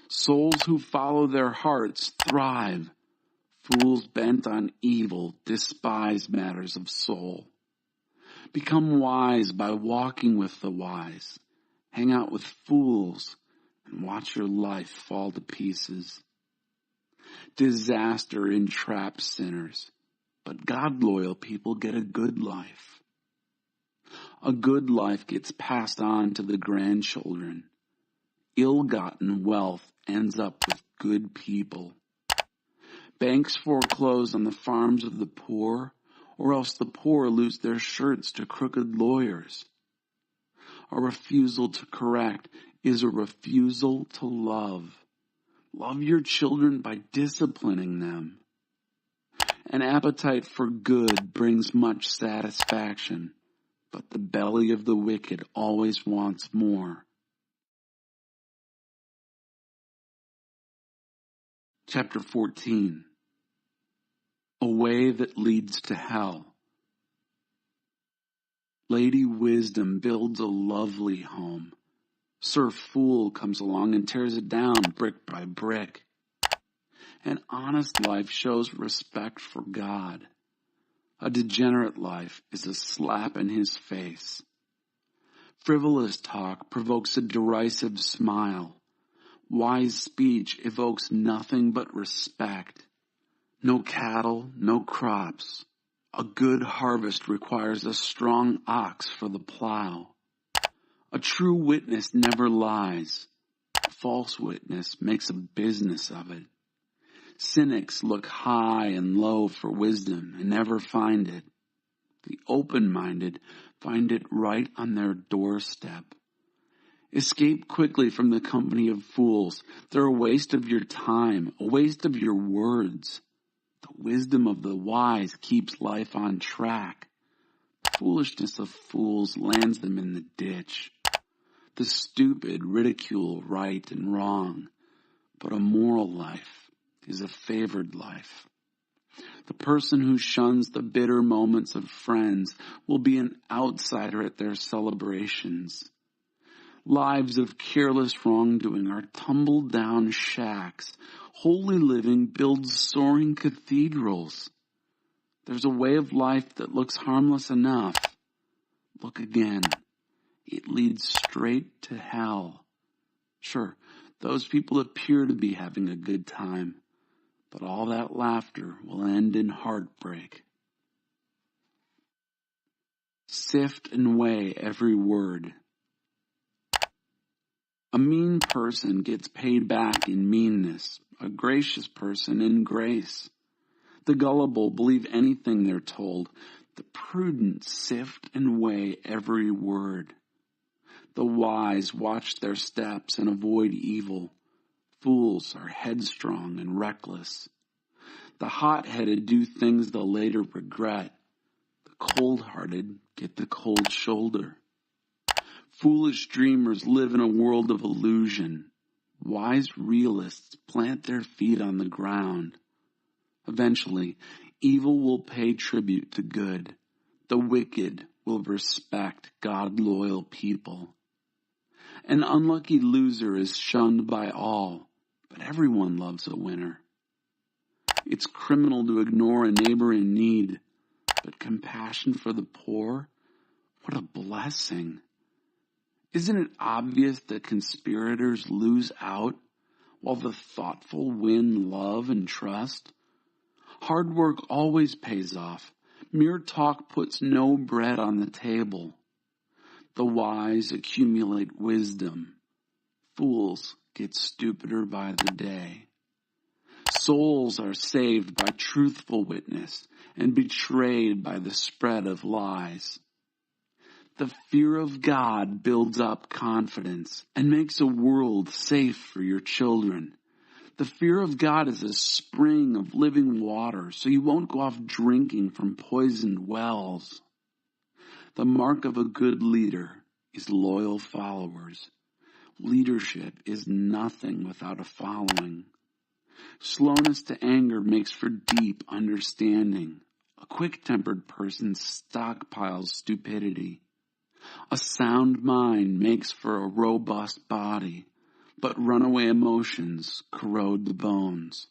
Speaker 1: Souls who follow their hearts thrive. Fools bent on evil despise matters of soul. Become wise by walking with the wise. Hang out with fools and watch your life fall to pieces. Disaster entraps sinners, but God-loyal people get a good life. A good life gets passed on to the grandchildren. Ill-gotten wealth ends up with good people. Banks foreclose on the farms of the poor, or else the poor lose their shirts to crooked lawyers. A refusal to correct is a refusal to love. Love your children by disciplining them. An appetite for good brings much satisfaction, but the belly of the wicked always wants more. Chapter 14. A way that leads to hell. Lady Wisdom builds a lovely home. Sir Fool comes along and tears it down brick by brick. An honest life shows respect for God. A degenerate life is a slap in his face. Frivolous talk provokes a derisive smile. Wise speech evokes nothing but respect. No cattle, no crops. A good harvest requires a strong ox for the plow. A true witness never lies. A false witness makes a business of it. Cynics look high and low for wisdom and never find it. The open-minded find it right on their doorstep. Escape quickly from the company of fools. They're a waste of your time, a waste of your words. The wisdom of the wise keeps life on track. The foolishness of fools lands them in the ditch. The stupid ridicule right and wrong, but a moral life is a favored life. The person who shuns the bitter moments of friends will be an outsider at their celebrations. Lives of careless wrongdoing are tumbled down shacks. Holy living builds soaring cathedrals. There's a way of life that looks harmless enough. Look again. It leads straight to hell. Sure, those people appear to be having a good time, but all that laughter will end in heartbreak. Sift and weigh every word. A mean person gets paid back in meanness, a gracious person in grace. The gullible believe anything they're told. The prudent sift and weigh every word. The wise watch their steps and avoid evil. Fools are headstrong and reckless. The hot-headed do things they'll later regret. The cold-hearted get the cold shoulder. Foolish dreamers live in a world of illusion. Wise realists plant their feet on the ground. Eventually, evil will pay tribute to good. The wicked will respect God-loyal people. An unlucky loser is shunned by all, but everyone loves a winner. It's criminal to ignore a neighbor in need, but compassion for the poor, what a blessing. Isn't it obvious that conspirators lose out while the thoughtful win love and trust? Hard work always pays off. Mere talk puts no bread on the table. The wise accumulate wisdom. Fools get stupider by the day. Souls are saved by truthful witness and betrayed by the spread of lies. The fear of God builds up confidence and makes a world safe for your children. The fear of God is a spring of living water, so you won't go off drinking from poisoned wells. The mark of a good leader is loyal followers. Leadership is nothing without a following. Slowness to anger makes for deep understanding. A quick-tempered person stockpiles stupidity. A sound mind makes for a robust body, but runaway emotions corrode the bones.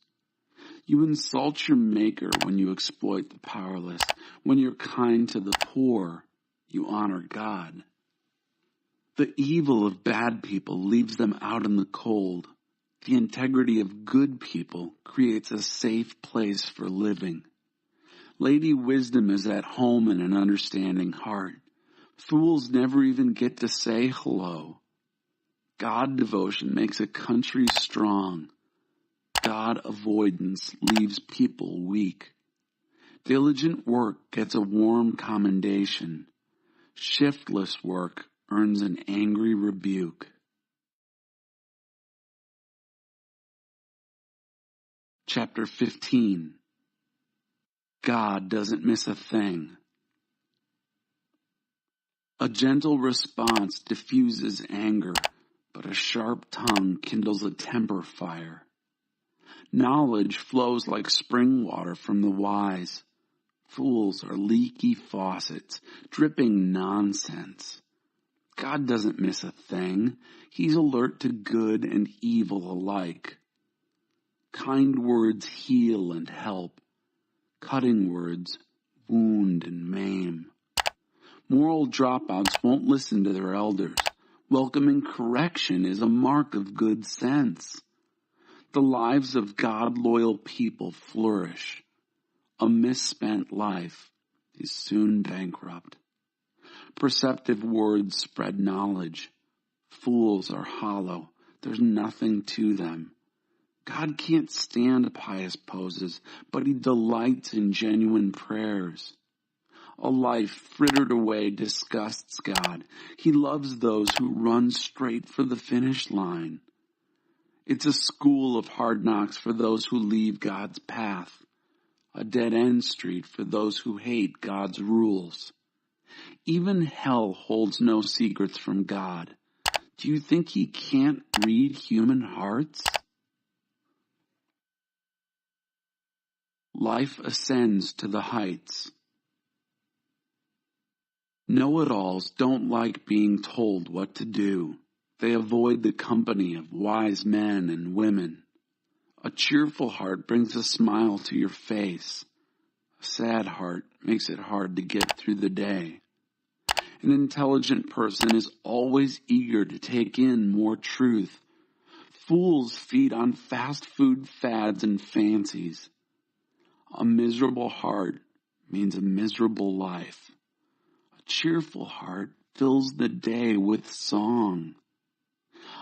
Speaker 1: You insult your maker when you exploit the powerless. When you're kind to the poor, you honor God. The evil of bad people leaves them out in the cold. The integrity of good people creates a safe place for living. Lady Wisdom is at home in an understanding heart. Fools never even get to say hello. God devotion makes a country strong. God avoidance leaves people weak. Diligent work gets a warm commendation. Shiftless work earns an angry rebuke. Chapter 15. God doesn't miss a thing. A gentle response diffuses anger, but a sharp tongue kindles a temper fire. Knowledge flows like spring water from the wise. Fools are leaky faucets, dripping nonsense. God doesn't miss a thing. He's alert to good and evil alike. Kind words heal and help. Cutting words wound and maim. Moral dropouts won't listen to their elders. Welcoming correction is a mark of good sense. The lives of God-loyal people flourish. A misspent life is soon bankrupt. Perceptive words spread knowledge. Fools are hollow. There's nothing to them. God can't stand pious poses, but he delights in genuine prayers. A life frittered away disgusts God. He loves those who run straight for the finish line. It's a school of hard knocks for those who leave God's path. A dead-end street for those who hate God's rules. Even hell holds no secrets from God. Do you think he can't read human hearts? Life ascends to the heights. Know-it-alls don't like being told what to do. They avoid the company of wise men and women. A cheerful heart brings a smile to your face. A sad heart makes it hard to get through the day. An intelligent person is always eager to take in more truth. Fools feed on fast food fads and fancies. A miserable heart means a miserable life. A cheerful heart fills the day with song.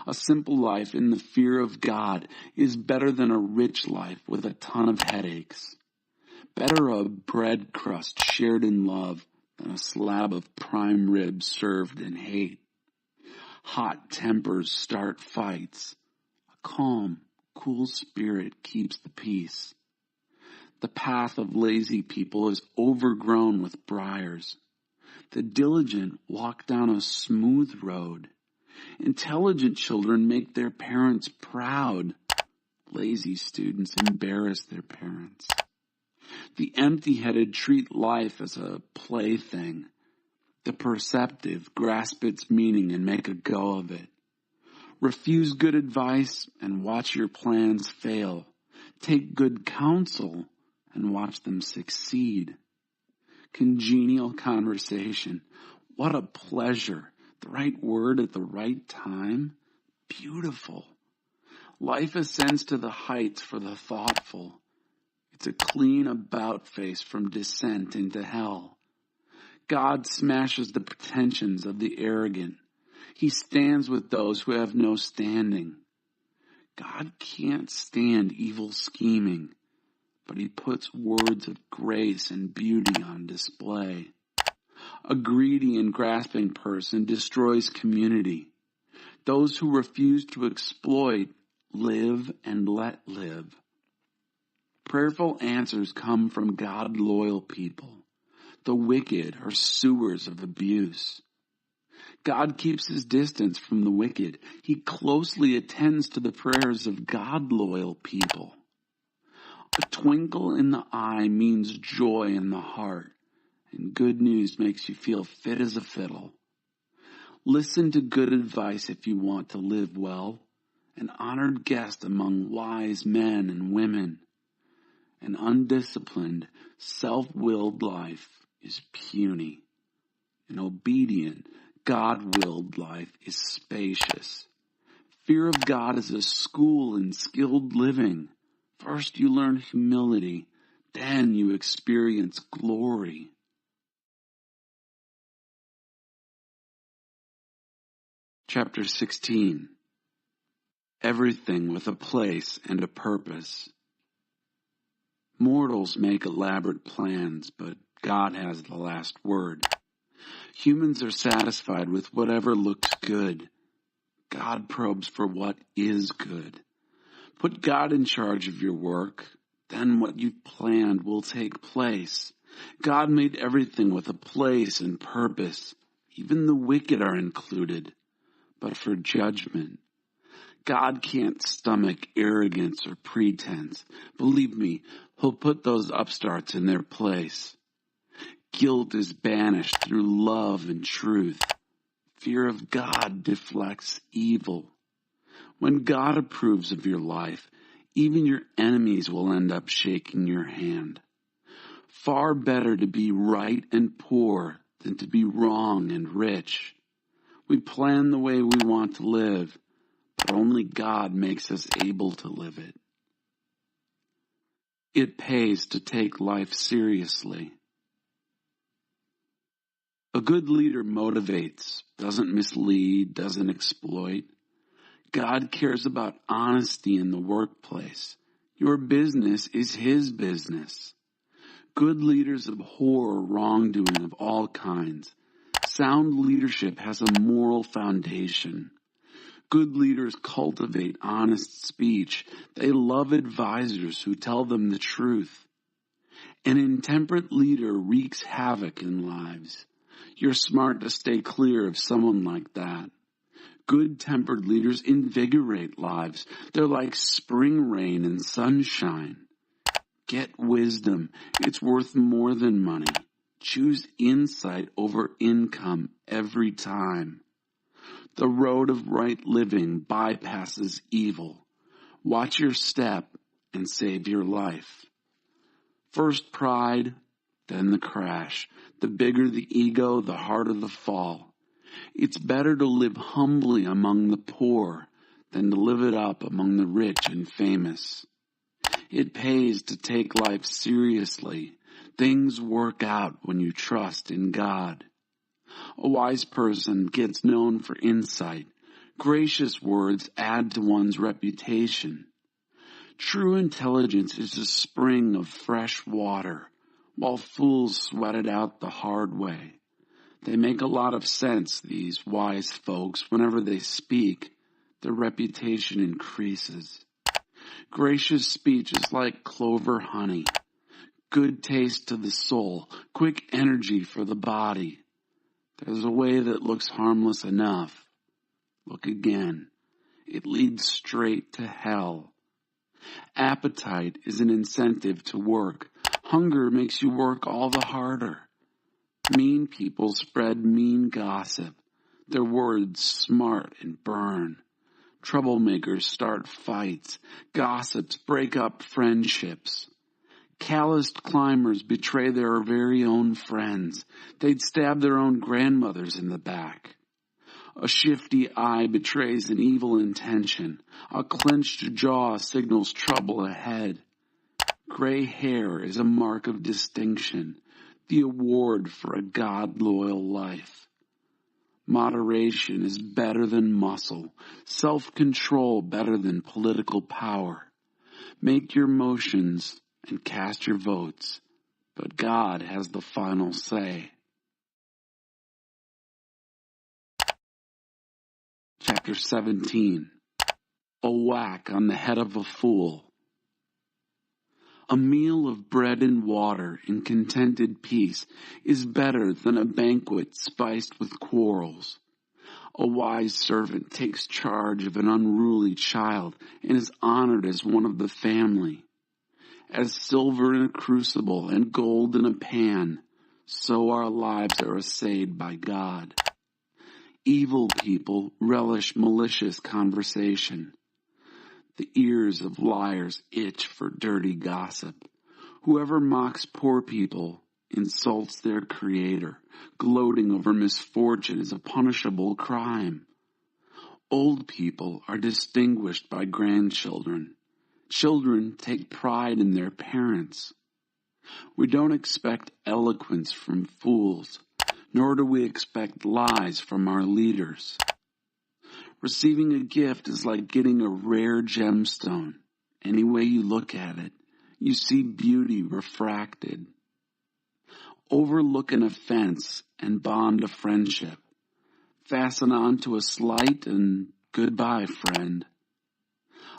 Speaker 1: A simple life in the fear of God is better than a rich life with a ton of headaches. Better a bread crust shared in love than a slab of prime rib served in hate. Hot tempers start fights. A calm, cool spirit keeps the peace. The path of lazy people is overgrown with briars. The diligent walk down a smooth road. Intelligent children make their parents proud. Lazy students embarrass their parents. The empty-headed treat life as a plaything. The perceptive grasp its meaning and make a go of it. Refuse good advice and watch your plans fail. Take good counsel and watch them succeed. Congenial conversation. What a pleasure. The right word at the right time. Beautiful. Life ascends to the heights for the thoughtful. It's a clean about face from descent into hell. God smashes the pretensions of the arrogant. He stands with those who have no standing. God can't stand evil scheming, but he puts words of grace and beauty on display. A greedy and grasping person destroys community. Those who refuse to exploit live and let live. Prayerful answers come from God-loyal people. The wicked are sewers of abuse. God keeps his distance from the wicked. He closely attends to the prayers of God-loyal people. A twinkle in the eye means joy in the heart, and good news makes you feel fit as a fiddle. Listen to good advice if you want to live well, an honored guest among wise men and women. An undisciplined, self-willed life is puny. An obedient, God-willed life is spacious. Fear of God is a school in skilled living. First you learn humility, then you experience glory. Chapter 16. Everything with a place and a purpose. Mortals make elaborate plans, but God has the last word. Humans are satisfied with whatever looks good. God probes for what is good. Put God in charge of your work, then what you've planned will take place. God made everything with a place and purpose. Even the wicked are included, but for judgment. God can't stomach arrogance or pretense. Believe me, he'll put those upstarts in their place. Guilt is banished through love and truth. Fear of God deflects evil. When God approves of your life, even your enemies will end up shaking your hand. Far better to be right and poor than to be wrong and rich. We plan the way we want to live, but only God makes us able to live it. It pays to take life seriously. A good leader motivates, doesn't mislead, doesn't exploit. God cares about honesty in the workplace. Your business is his business. Good leaders abhor wrongdoing of all kinds. Sound leadership has a moral foundation. Good leaders cultivate honest speech. They love advisors who tell them the truth. An intemperate leader wreaks havoc in lives. You're smart to stay clear of someone like that. Good-tempered leaders invigorate lives. They're like spring rain and sunshine. Get wisdom. It's worth more than money. Choose insight over income every time. The road of right living bypasses evil. Watch your step and save your life. First pride, then the crash. The bigger the ego, the harder the fall. It's better to live humbly among the poor than to live it up among the rich and famous. It pays to take life seriously. Things work out when you trust in God. A wise person gets known for insight. Gracious words add to one's reputation. True intelligence is a spring of fresh water, while fools sweat it out the hard way. They make a lot of sense, these wise folks. Whenever they speak, their reputation increases. Gracious speech is like clover honey. Good taste to the soul, quick energy for the body. There's a way that looks harmless enough. Look again. It leads straight to hell. Appetite is an incentive to work. Hunger makes you work all the harder. Mean people spread mean gossip. Their words smart and burn. Troublemakers start fights. Gossips break up friendships. Calloused climbers betray their very own friends. They'd stab their own grandmothers in the back. A shifty eye betrays an evil intention. A clenched jaw signals trouble ahead. Gray hair is a mark of distinction, the award for a God-loyal life. Moderation is better than muscle, self-control better than political power. Make your motions and cast your votes, but God has the final say. Chapter 17. A whack on the head of a fool. A meal of bread and water in contented peace is better than a banquet spiced with quarrels. A wise servant takes charge of an unruly child and is honored as one of the family. As silver in a crucible and gold in a pan, so our lives are assayed by God. Evil people relish malicious conversation. The ears of liars itch for dirty gossip. Whoever mocks poor people insults their Creator. Gloating over misfortune is a punishable crime. Old people are distinguished by grandchildren. Children take pride in their parents. We don't expect eloquence from fools, nor do we expect lies from our leaders. Receiving a gift is like getting a rare gemstone. Any way you look at it, you see beauty refracted. Overlook an offense and bond a friendship. Fasten on to a slight and goodbye, friend.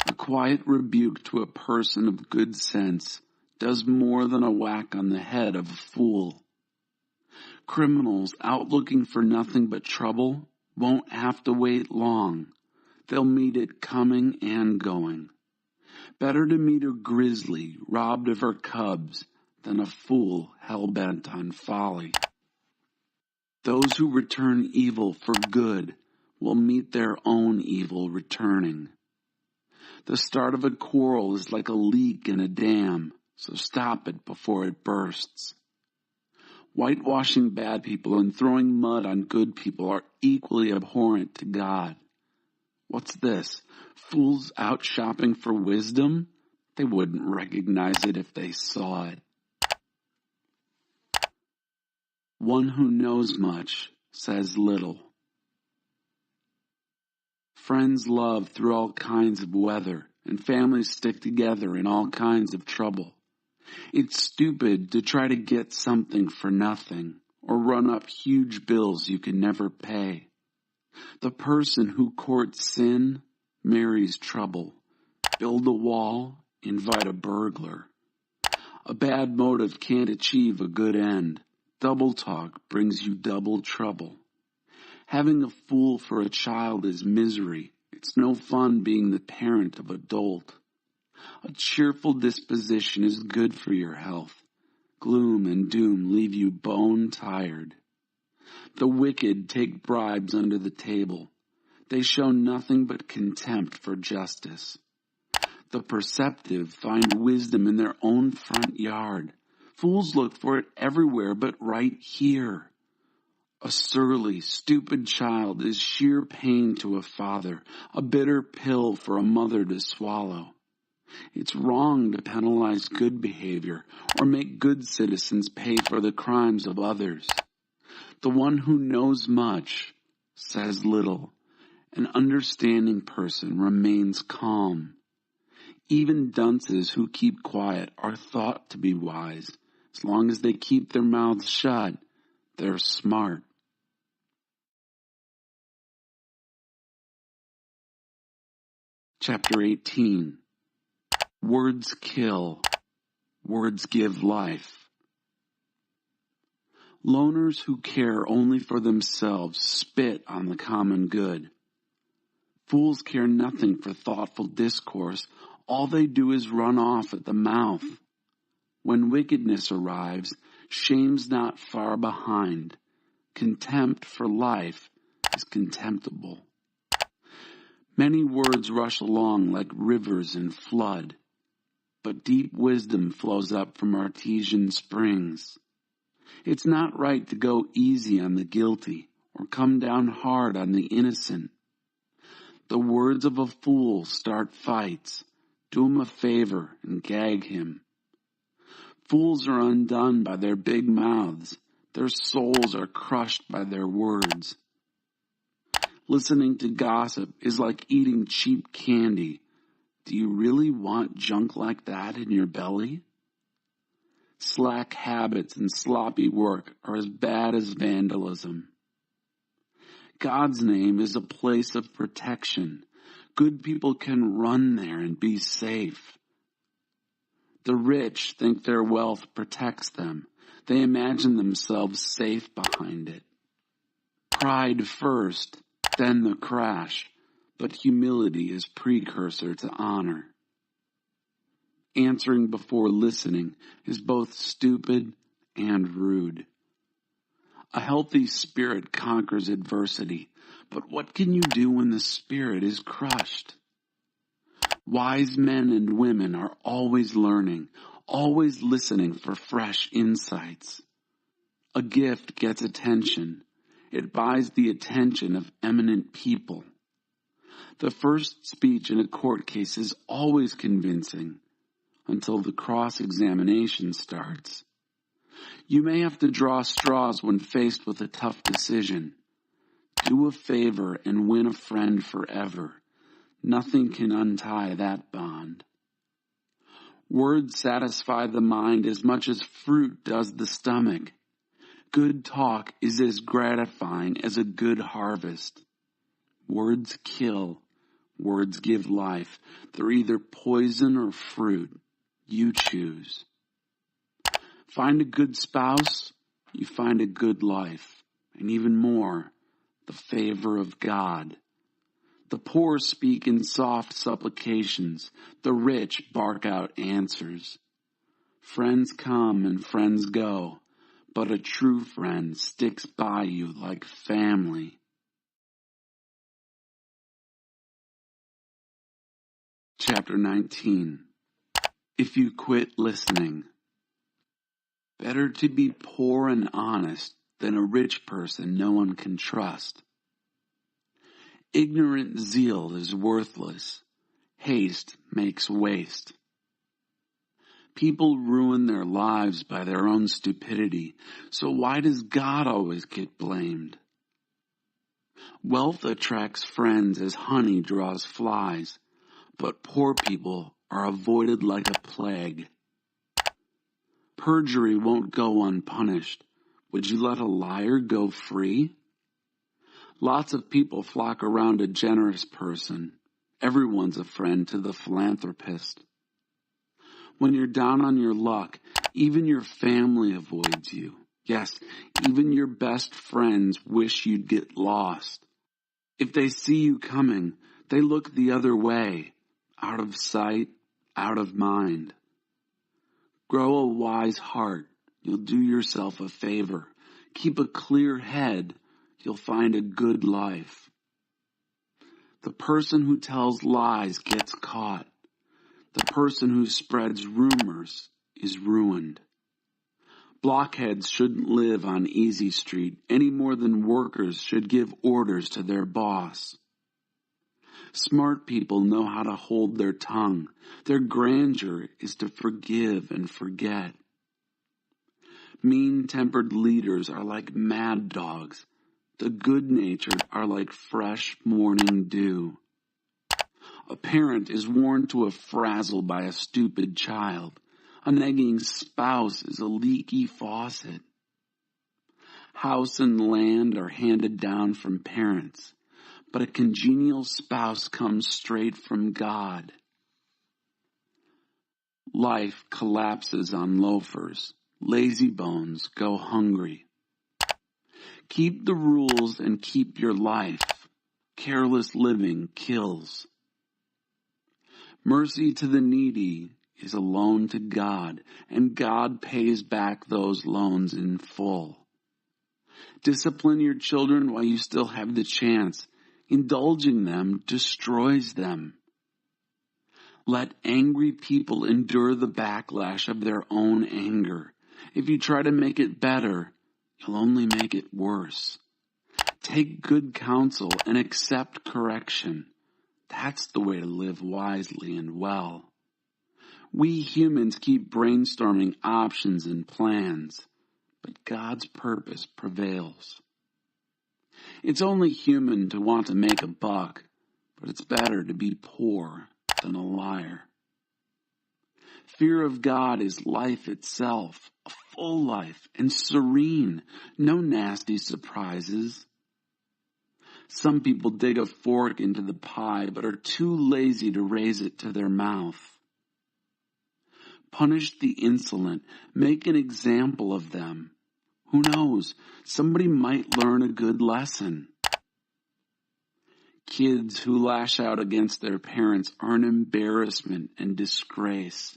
Speaker 1: A quiet rebuke to a person of good sense does more than a whack on the head of a fool. Criminals out looking for nothing but trouble won't have to wait long. They'll meet it coming and going. Better to meet a grizzly robbed of her cubs than a fool hell-bent on folly. Those who return evil for good will meet their own evil returning. The start of a quarrel is like a leak in a dam, so stop it before it bursts. Whitewashing bad people and throwing mud on good people are equally abhorrent to God. What's this? Fools out shopping for wisdom? They wouldn't recognize it if they saw it. One who knows much says little. Friends love through all kinds of weather, and families stick together in all kinds of trouble. It's stupid to try to get something for nothing, or run up huge bills you can never pay. The person who courts sin marries trouble. Build a wall, invite a burglar. A bad motive can't achieve a good end. Double talk brings you double trouble. Having a fool for a child is misery. It's no fun being the parent of a dolt. A cheerful disposition is good for your health. Gloom and doom leave you bone tired. The wicked take bribes under the table. They show nothing but contempt for justice. The perceptive find wisdom in their own front yard. Fools look for it everywhere but right here. A surly, stupid child is sheer pain to a father, a bitter pill for a mother to swallow. It's wrong to penalize good behavior or make good citizens pay for the crimes of others. The one who knows much says little. An understanding person remains calm. Even dunces who keep quiet are thought to be wise. As long as they keep their mouths shut, they're smart. Chapter 18. Words kill. Words give life. Loners who care only for themselves spit on the common good. Fools care nothing for thoughtful discourse. All they do is run off at the mouth. When wickedness arrives, shame's not far behind. Contempt for life is contemptible. Many words rush along like rivers in flood, but deep wisdom flows up from artesian springs. It's not right to go easy on the guilty or come down hard on the innocent. The words of a fool start fights. Do him a favor and gag him. Fools are undone by their big mouths. Their souls are crushed by their words. Listening to gossip is like eating cheap candy. Do you really want junk like that in your belly? Slack habits and sloppy work are as bad as vandalism. God's name is a place of protection. Good people can run there and be safe. The rich think their wealth protects them. They imagine themselves safe behind it. Pride first, then the crash, but humility is precursor to honor. Answering before listening is both stupid and rude. A healthy spirit conquers adversity, but what can you do when the spirit is crushed? Wise men and women are always learning, always listening for fresh insights. A gift gets attention. It buys the attention of eminent people. The first speech in a court case is always convincing until the cross-examination starts. You may have to draw straws when faced with a tough decision. Do a favor and win a friend forever. Nothing can untie that bond. Words satisfy the mind as much as fruit does the stomach. Good talk is as gratifying as a good harvest. Words kill. Words give life. They're either poison or fruit. You choose. Find a good spouse, you find a good life, and even more, the favor of God. The poor speak in soft supplications. The rich bark out answers. Friends come and friends go, but a true friend sticks by you like family. Chapter 19. If you quit listening. Better to be poor and honest than a rich person no one can trust. Ignorant zeal is worthless. Haste makes waste. People ruin their lives by their own stupidity, so why does God always get blamed? Wealth attracts friends as honey draws flies, but poor people are avoided like a plague. Perjury won't go unpunished. Would you let a liar go free? Lots of people flock around a generous person. Everyone's a friend to the philanthropist. When you're down on your luck, even your family avoids you. Yes, even your best friends wish you'd get lost. If they see you coming, they look the other way, out of sight, out of mind. Grow a wise heart. You'll do yourself a favor. Keep a clear head. You'll find a good life. The person who tells lies gets caught. The person who spreads rumors is ruined. Blockheads shouldn't live on Easy Street any more than workers should give orders to their boss. Smart people know how to hold their tongue. Their grandeur is to forgive and forget. Mean-tempered leaders are like mad dogs. The good-natured are like fresh morning dew. A parent is worn to a frazzle by a stupid child. A nagging spouse is a leaky faucet. House and land are handed down from parents, but a congenial spouse comes straight from God. Life collapses on loafers. Lazy bones go hungry. Keep the rules and keep your life. Careless living kills. Mercy to the needy is a loan to God, and God pays back those loans in full. Discipline your children while you still have the chance. Indulging them destroys them. Let angry people endure the backlash of their own anger. If you try to make it better, you'll only make it worse. Take good counsel and accept correction. That's the way to live wisely and well. We humans keep brainstorming options and plans, but God's purpose prevails. It's only human to want to make a buck, but it's better to be poor than a liar. Fear of God is life itself, a full life and serene, no nasty surprises. Some people dig a fork into the pie but are too lazy to raise it to their mouth. Punish the insolent, make an example of them. Who knows, somebody might learn a good lesson. Kids who lash out against their parents are an embarrassment and disgrace.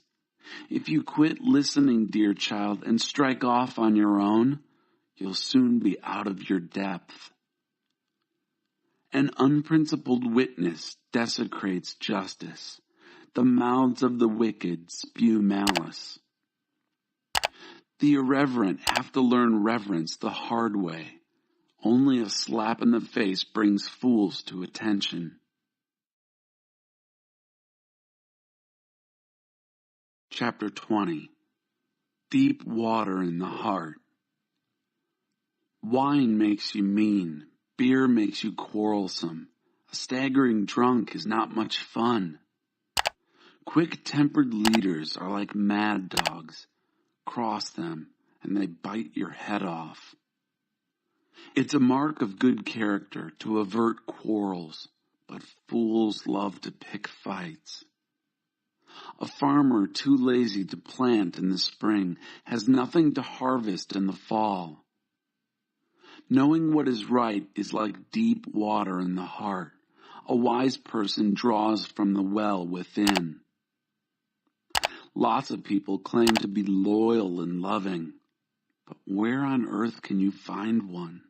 Speaker 1: If you quit listening, dear child, and strike off on your own, you'll soon be out of your depth. An unprincipled witness desecrates justice. The mouths of the wicked spew malice. The irreverent have to learn reverence the hard way. Only a slap in the face brings fools to attention. Chapter 20. Deep water in the heart. Wine makes you mean, Beer makes you quarrelsome. A staggering drunk is not much fun. Quick-tempered leaders are like mad dogs. Cross them, and they bite your head off. It's a mark of good character to avert quarrels, but fools love to pick fights. A farmer too lazy to plant in the spring has nothing to harvest in the fall. Knowing what is right is like deep water in the heart. A wise person draws from the well within. Lots of people claim to be loyal and loving, but where on earth can you find one?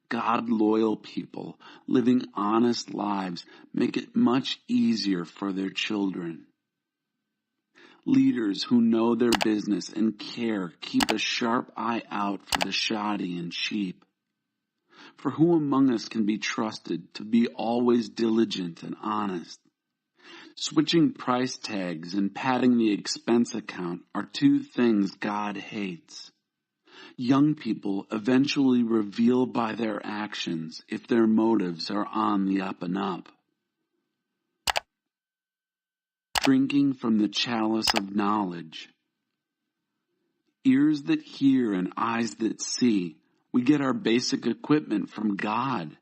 Speaker 1: God-loyal people living honest lives make it much easier for their children. Leaders who know their business and care keep a sharp eye out for the shoddy and cheap. For who among us can be trusted to be always diligent and honest? Switching price tags and padding the expense account are two things God hates. Young people eventually reveal by their actions if their motives are on the up and up. Drinking from the chalice of knowledge. Ears that hear and eyes that see. We get our basic equipment from God.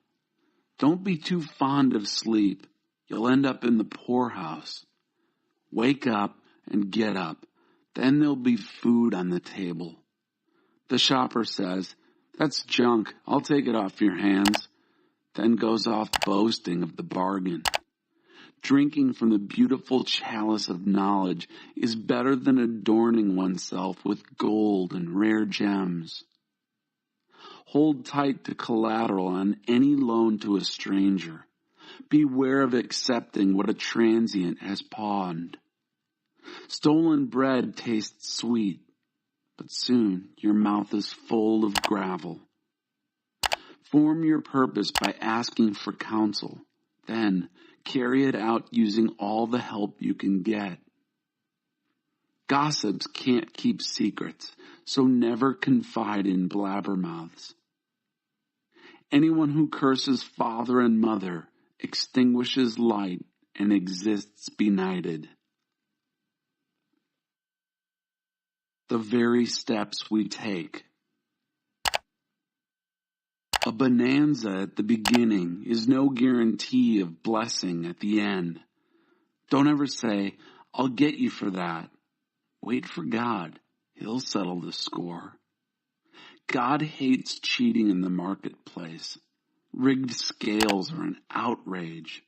Speaker 1: Don't be too fond of sleep. You'll end up in the poorhouse. Wake up and get up. Then there'll be food on the table. The shopper says, "That's junk. I'll take it off your hands." Then goes off boasting of the bargain. Drinking from the beautiful chalice of knowledge is better than adorning oneself with gold and rare gems. Hold tight to collateral on any loan to a stranger. Beware of accepting what a transient has pawned. Stolen bread tastes sweet, but soon your mouth is full of gravel. Form your purpose by asking for counsel. Then carry it out using all the help you can get. Gossips can't keep secrets, so never confide in blabbermouths. Anyone who curses father and mother extinguishes light and exists benighted. The very steps we take. A bonanza at the beginning is no guarantee of blessing at the end. Don't ever say, "I'll get you for that." Wait for God. He'll settle the score. God hates cheating in the marketplace. Rigged scales are an outrage.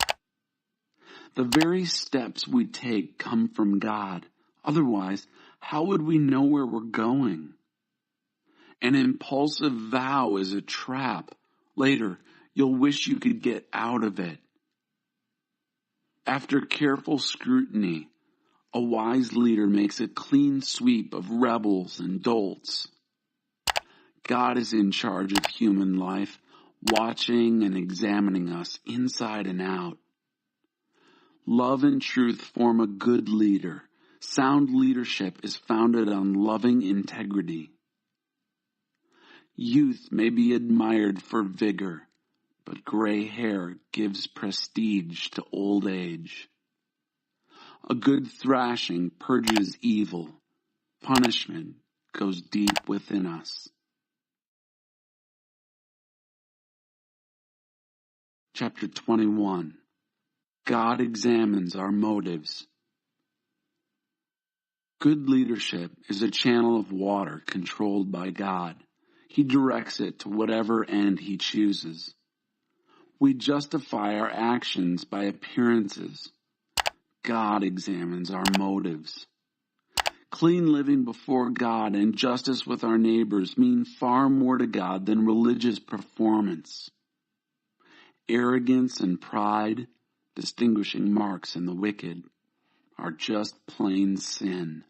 Speaker 1: The very steps we take come from God. Otherwise, how would we know where we're going? An impulsive vow is a trap. Later, you'll wish you could get out of it. After careful scrutiny, a wise leader makes a clean sweep of rebels and dolts. God is in charge of human life, watching and examining us inside and out. Love and truth form a good leader. Sound leadership is founded on loving integrity. Youth may be admired for vigor, but gray hair gives prestige to old age. A good thrashing purges evil. Punishment goes deep within us. Chapter 21. God examines our motives. Good leadership is a channel of water controlled by God. He directs it to whatever end he chooses. We justify our actions by appearances. God examines our motives. Clean living before God and justice with our neighbors mean far more to God than religious performance. Arrogance and pride, distinguishing marks in the wicked, are just plain sin.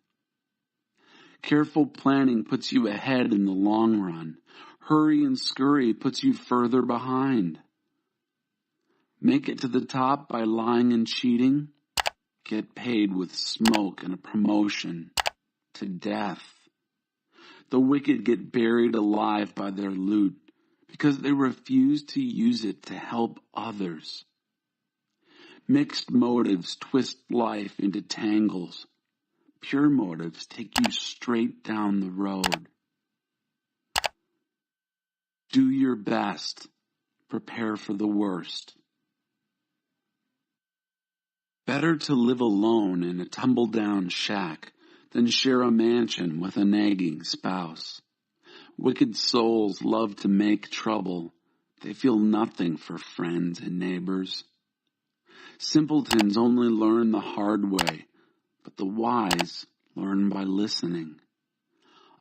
Speaker 1: Careful planning puts you ahead in the long run. Hurry and scurry puts you further behind. Make it to the top by lying and cheating. Get paid with smoke and a promotion to death. The wicked get buried alive by their loot. because they refuse to use it to help others. Mixed motives twist life into tangles. Pure motives take you straight down the road. Do your best. Prepare for the worst. Better to live alone in a tumble-down shack than share a mansion with a nagging spouse. Wicked souls love to make trouble. They feel nothing for friends and neighbors. Simpletons only learn the hard way, but the wise learn by listening.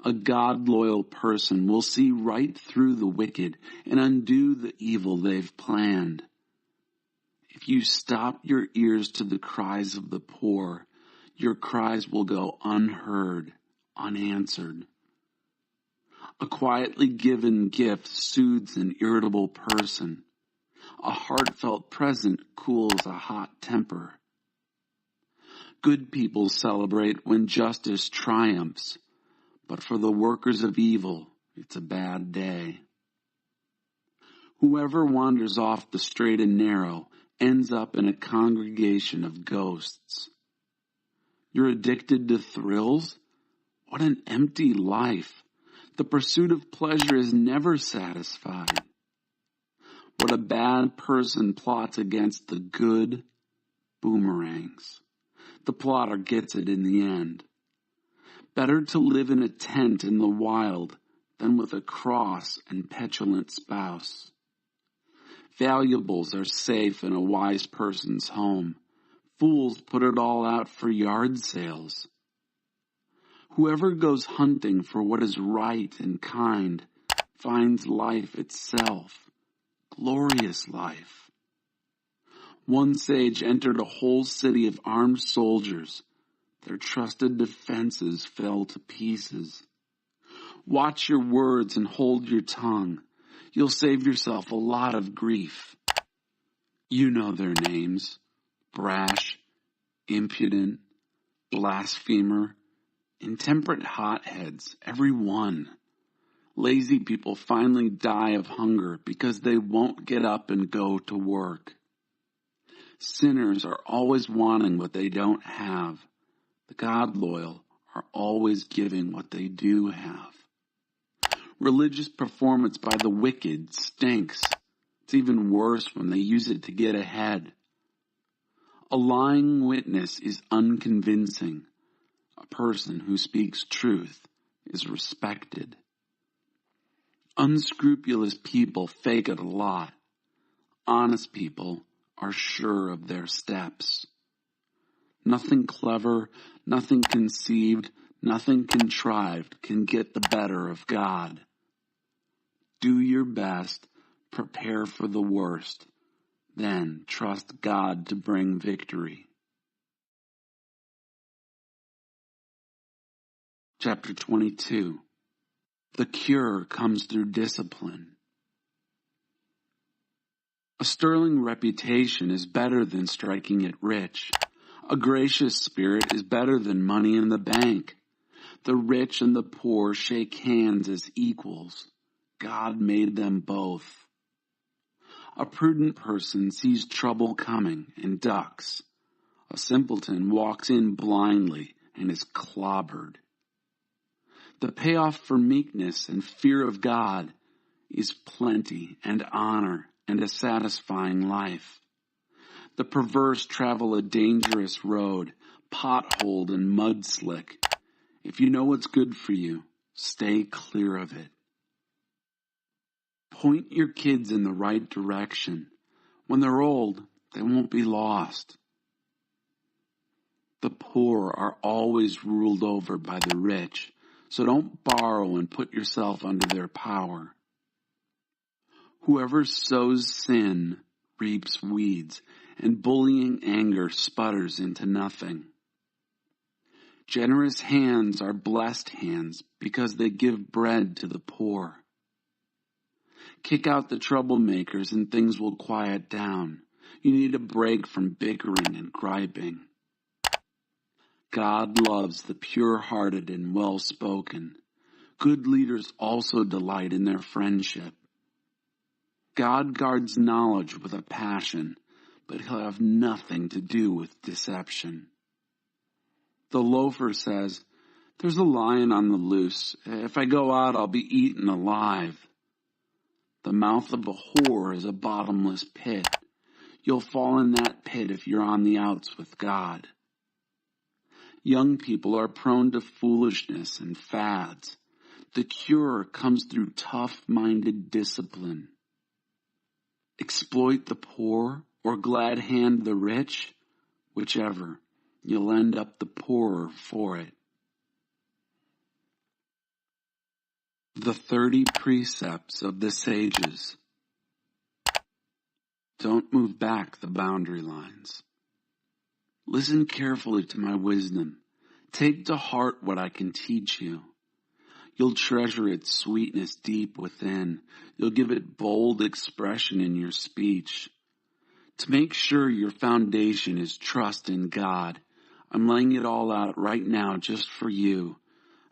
Speaker 1: A God-loyal person will see right through the wicked and undo the evil they've planned. If you stop your ears to the cries of the poor, your cries will go unheard, unanswered. A quietly given gift soothes an irritable person. A heartfelt present cools a hot temper. Good people celebrate when justice triumphs, but for the workers of evil, it's a bad day. Whoever wanders off the straight and narrow ends up in a congregation of ghosts. You're addicted to thrills? What an empty life. The pursuit of pleasure is never satisfied. What a bad person plots against the good boomerangs. The plotter gets it in the end. Better to live in a tent in the wild than with a cross and petulant spouse. Valuables are safe in a wise person's home. Fools put it all out for yard sales. Whoever goes hunting for what is right and kind finds life itself, glorious life. One sage entered a whole city of armed soldiers. Their trusted defenses fell to pieces. Watch your words and hold your tongue. You'll save yourself a lot of grief. You know their names: brash, impudent, blasphemer, intemperate hotheads, every one. Lazy people finally die of hunger because they won't get up and go to work. Sinners are always wanting what they don't have. The God-loyal are always giving what they do have. Religious performance by the wicked stinks. It's even worse when they use it to get ahead. A lying witness is unconvincing. A person who speaks truth is respected. Unscrupulous people fake it a lot. Honest people are sure of their steps. Nothing clever, nothing conceived, nothing contrived can get the better of God. Do your best, prepare for the worst, then trust God to bring victory. Chapter 22. The cure comes through discipline. A sterling reputation is better than striking it rich. A gracious spirit is better than money in the bank. The rich and the poor shake hands as equals. God made them both. A prudent person sees trouble coming and ducks. A simpleton walks in blindly and is clobbered. The payoff for meekness and fear of God is plenty and honor and a satisfying life. The perverse travel a dangerous road, potholed and mudslick. If you know what's good for you, stay clear of it. Point your kids in the right direction. When they're old, they won't be lost. The poor are always ruled over by the rich, so don't borrow and put yourself under their power. Whoever sows sin reaps weeds, and bullying anger sputters into nothing. Generous hands are blessed hands because they give bread to the poor. Kick out the troublemakers and things will quiet down. You need a break from bickering and griping. God loves the pure-hearted and well-spoken. Good leaders also delight in their friendship. God guards knowledge with a passion, but he'll have nothing to do with deception. The loafer says, "There's a lion on the loose. If I go out, I'll be eaten alive." The mouth of a whore is a bottomless pit. You'll fall in that pit if you're on the outs with God. Young people are prone to foolishness and fads. The cure comes through tough-minded discipline. Exploit the poor or glad hand the rich, whichever, you'll end up the poorer for it. The 30 precepts of the sages. Don't move back the boundary lines. Listen carefully to my wisdom. Take to heart what I can teach you. You'll treasure its sweetness deep within. You'll give it bold expression in your speech. To make sure your foundation is trust in God, I'm laying it all out right now just for you.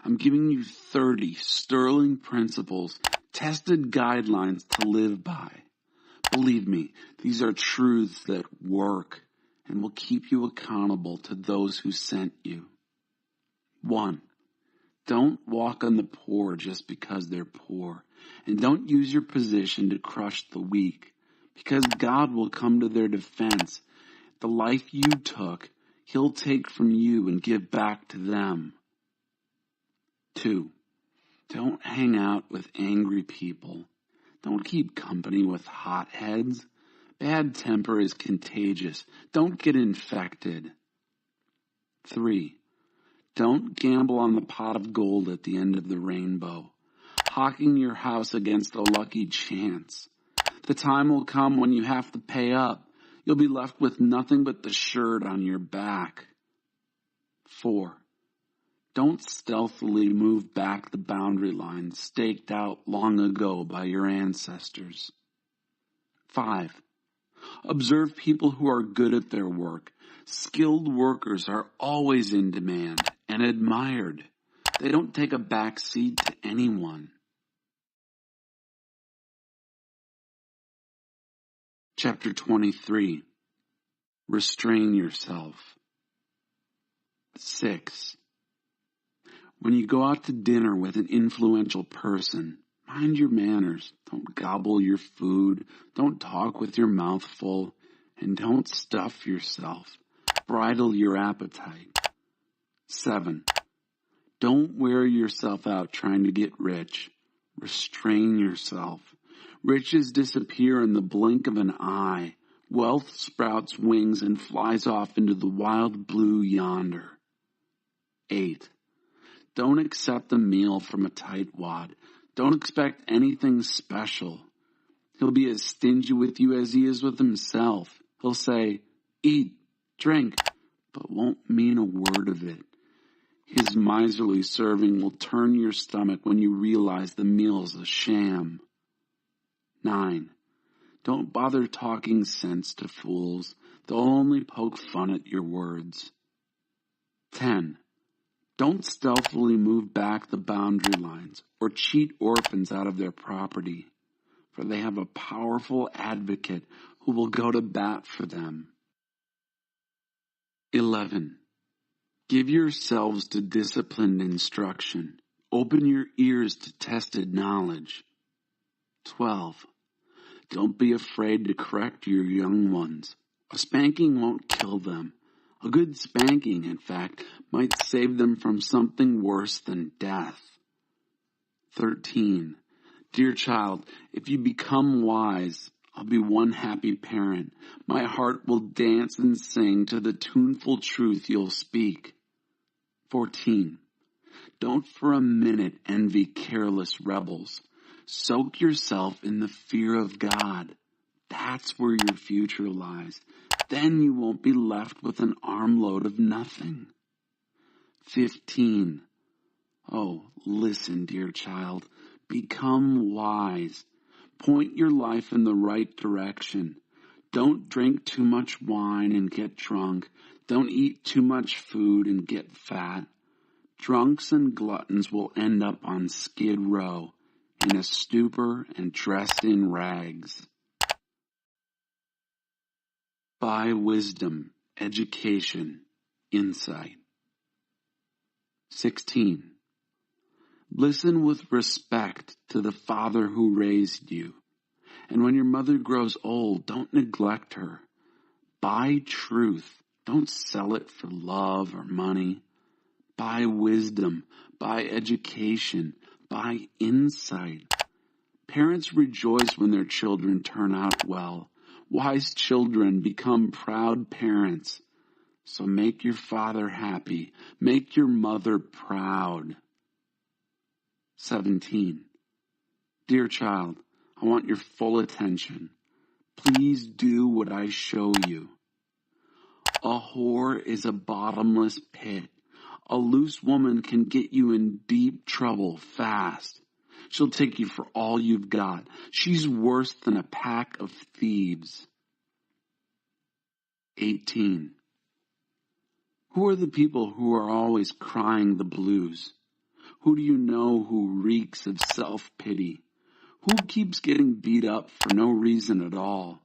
Speaker 1: I'm giving you 30 sterling principles, tested guidelines to live by. Believe me, these are truths that work and will keep you accountable to those who sent you. 1. Don't walk on the poor just because they're poor. And don't use your position to crush the weak, because God will come to their defense. The life you took, he'll take from you and give back to them. 2. Don't hang out with angry people. Don't keep company with hotheads. Bad temper is contagious. Don't get infected. 3. Don't gamble on the pot of gold at the end of the rainbow, hawking your house against a lucky chance. The time will come when you have to pay up. You'll be left with nothing but the shirt on your back. 4. Don't stealthily move back the boundary line staked out long ago by your ancestors. 5. Observe people who are good at their work. Skilled workers are always in demand and admired. They don't take a back seat to anyone. Chapter 23. Restrain yourself. 6. When you go out to dinner with an influential person, mind your manners. Don't gobble your food. Don't talk with your mouth full. And don't stuff yourself. Bridle your appetite. 7. Don't wear yourself out trying to get rich. Restrain yourself. Riches disappear in the blink of an eye. Wealth sprouts wings and flies off into the wild blue yonder. 8. Don't accept a meal from a tightwad. Don't expect anything special. He'll be as stingy with you as he is with himself. He'll say, "Eat, drink," but won't mean a word of it. His miserly serving will turn your stomach when you realize the meal's a sham. 9. Don't bother talking sense to fools. They'll only poke fun at your words. 10. Don't stealthily move back the boundary lines or cheat orphans out of their property, for they have a powerful advocate who will go to bat for them. 11. Give yourselves to disciplined instruction. Open your ears to tested knowledge. 12. Don't be afraid to correct your young ones. A spanking won't kill them. A good spanking, in fact, might save them from something worse than death. 13. Dear child, if you become wise, I'll be one happy parent. My heart will dance and sing to the tuneful truth you'll speak. 14. Don't for a minute envy careless rebels. Soak yourself in the fear of God. That's where your future lies. Then you won't be left with an armload of nothing. 15. Oh, listen, dear child. Become wise. Point your life in the right direction. Don't drink too much wine and get drunk. Don't eat too much food and get fat. Drunks and gluttons will end up on Skid Row in a stupor and dressed in rags. Buy wisdom, education, insight. 16. Listen with respect to the father who raised you. And when your mother grows old, don't neglect her. Buy truth. Don't sell it for love or money. Buy wisdom. Buy education. Buy insight. Parents rejoice when their children turn out well. Wise children become proud parents. So make your father happy. Make your mother proud. 17. Dear child, I want your full attention. Please do what I show you. A whore is a bottomless pit. A loose woman can get you in deep trouble fast. She'll take you for all you've got. She's worse than a pack of thieves. 18. Who are the people who are always crying the blues? Who do you know who reeks of self-pity? Who keeps getting beat up for no reason at all?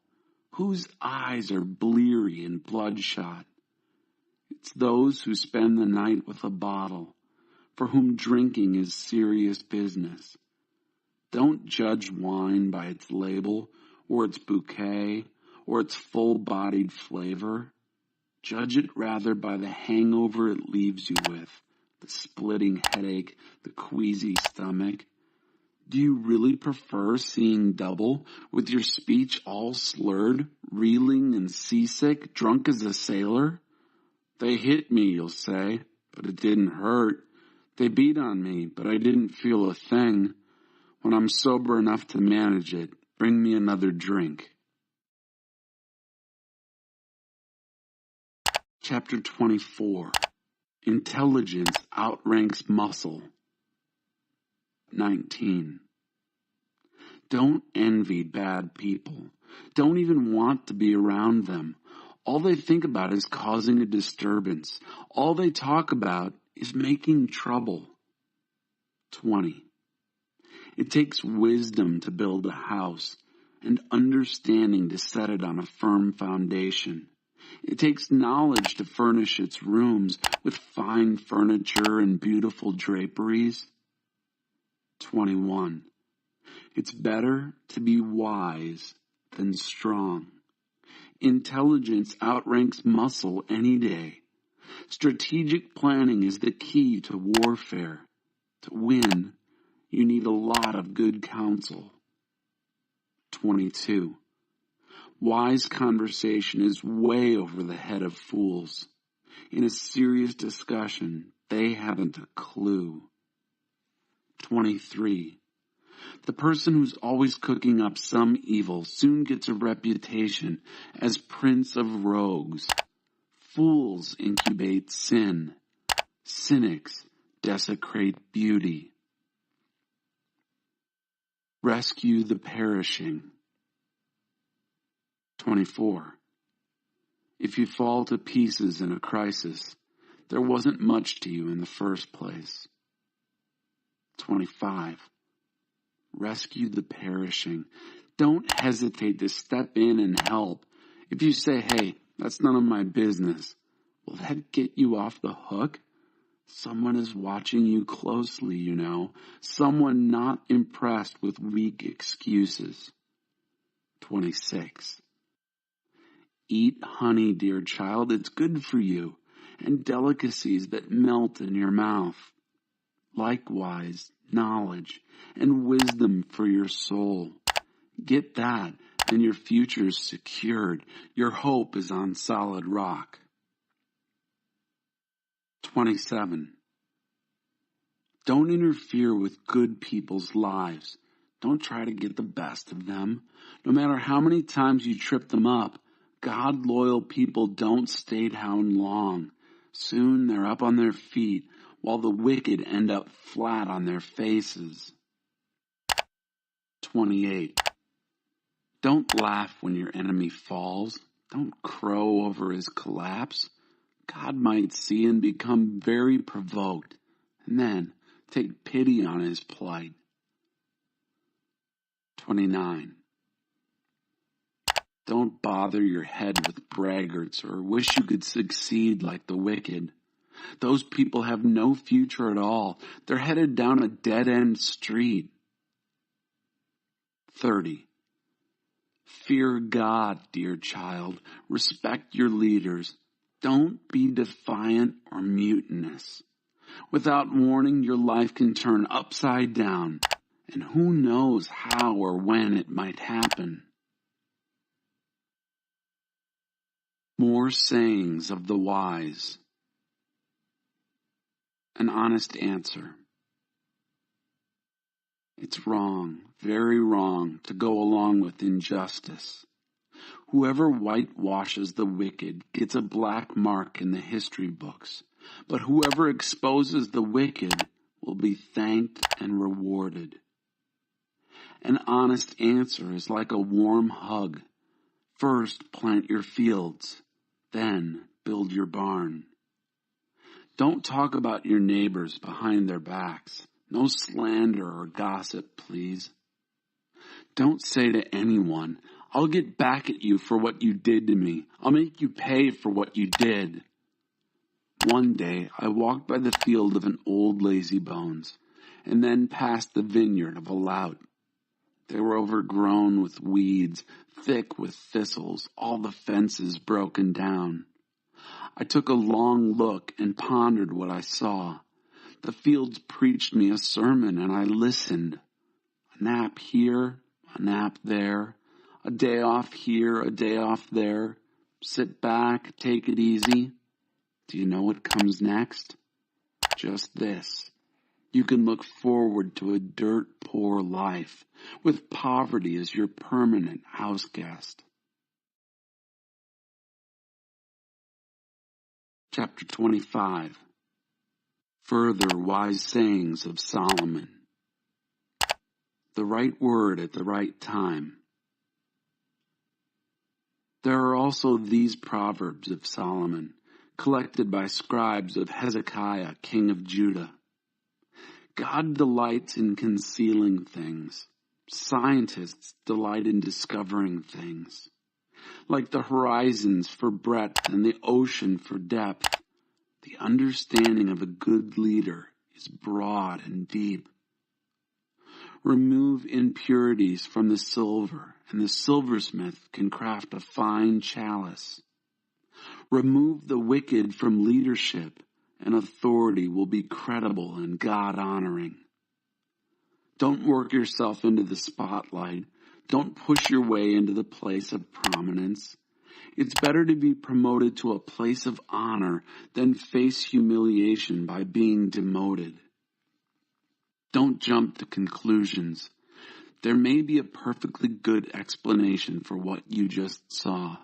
Speaker 1: Whose eyes are bleary and bloodshot? It's those who spend the night with a bottle, for whom drinking is serious business. Don't judge wine by its label, or its bouquet, or its full-bodied flavor. Judge it rather by the hangover it leaves you with, the splitting headache, the queasy stomach. Do you really prefer seeing double, with your speech all slurred, reeling and seasick, drunk as a sailor? They hit me, you'll say, but it didn't hurt. They beat on me, but I didn't feel a thing. When I'm sober enough to manage it, bring me another drink. Chapter 24. Intelligence outranks muscle. 19. Don't envy bad people. Don't even want to be around them. All they think about is causing a disturbance. All they talk about is making trouble. 20. It takes wisdom to build a house and understanding to set it on a firm foundation. It takes knowledge to furnish its rooms with fine furniture and beautiful draperies. 21. It's better to be wise than strong. Intelligence outranks muscle any day. Strategic planning is the key to warfare. To win, you need a lot of good counsel. 22. Wise conversation is way over the head of fools. In a serious discussion, they haven't a clue. 23. The person who's always cooking up some evil soon gets a reputation as prince of rogues. Fools incubate sin. Cynics desecrate beauty. Rescue the perishing. 24. If you fall to pieces in a crisis, there wasn't much to you in the first place. 25. Rescue the perishing. Don't hesitate to step in and help. If you say, hey, that's none of my business, will that get you off the hook? Someone is watching you closely, you know. Someone not impressed with weak excuses. 26. Eat honey, dear child. It's good for you, and delicacies that melt in your mouth. Likewise, knowledge and wisdom for your soul. Get that, and your future is secured. Your hope is on solid rock. 27. Don't interfere with good people's lives. Don't try to get the best of them. No matter how many times you trip them up, God-loyal people don't stay down long. Soon they're up on their feet, while the wicked end up flat on their faces. 28. Don't laugh when your enemy falls. Don't crow over his collapse. God might see and become very provoked, and then take pity on his plight. 29. Don't bother your head with braggarts or wish you could succeed like the wicked. Those people have no future at all. They're headed down a dead-end street. 30. Fear God, dear child. Respect your leaders. Don't be defiant or mutinous. Without warning, your life can turn upside down, and who knows how or when it might happen. More sayings of the wise. An honest answer. It's wrong, very wrong, to go along with injustice. Whoever whitewashes the wicked gets a black mark in the history books, but whoever exposes the wicked will be thanked and rewarded. An honest answer is like a warm hug. First plant your fields, then build your barn. Don't talk about your neighbors behind their backs. No slander or gossip, please. Don't say to anyone, I'll get back at you for what you did to me. I'll make you pay for what you did. One day, I walked by the field of an old lazybones, and then past the vineyard of a lout. They were overgrown with weeds, thick with thistles, all the fences broken down. I took a long look and pondered what I saw. The fields preached me a sermon, and I listened. A nap here, a nap there, a day off here, a day off there. Sit back, take it easy. Do you know what comes next? Just this. You can look forward to a dirt-poor life, with poverty as your permanent house guest. Chapter 25. Further wise sayings of Solomon. The right word at the right time. There are also these Proverbs of Solomon, collected by scribes of Hezekiah, king of Judah. God delights in concealing things. Scientists delight in discovering things. Like the horizons for breadth and the ocean for depth, the understanding of a good leader is broad and deep. Remove impurities from the silver, and the silversmith can craft a fine chalice. Remove the wicked from leadership, and authority will be credible and God-honoring. Don't work yourself into the spotlight. Don't push your way into the place of prominence. It's better to be promoted to a place of honor than face humiliation by being demoted. Don't jump to conclusions. There may be a perfectly good explanation for what you just saw.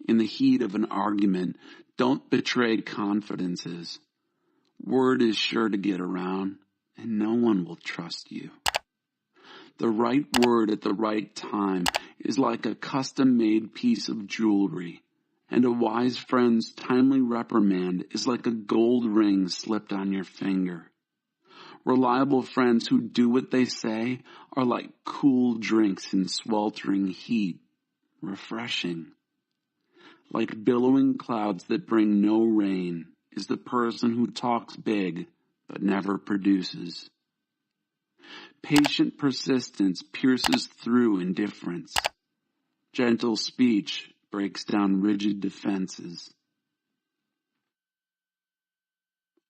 Speaker 1: In the heat of an argument, don't betray confidences. Word is sure to get around, and no one will trust you. The right word at the right time is like a custom-made piece of jewelry, and a wise friend's timely reprimand is like a gold ring slipped on your finger. Reliable friends who do what they say are like cool drinks in sweltering heat, refreshing. Like billowing clouds that bring no rain is the person who talks big but never produces. Patient persistence pierces through indifference. Gentle speech breaks down rigid defenses.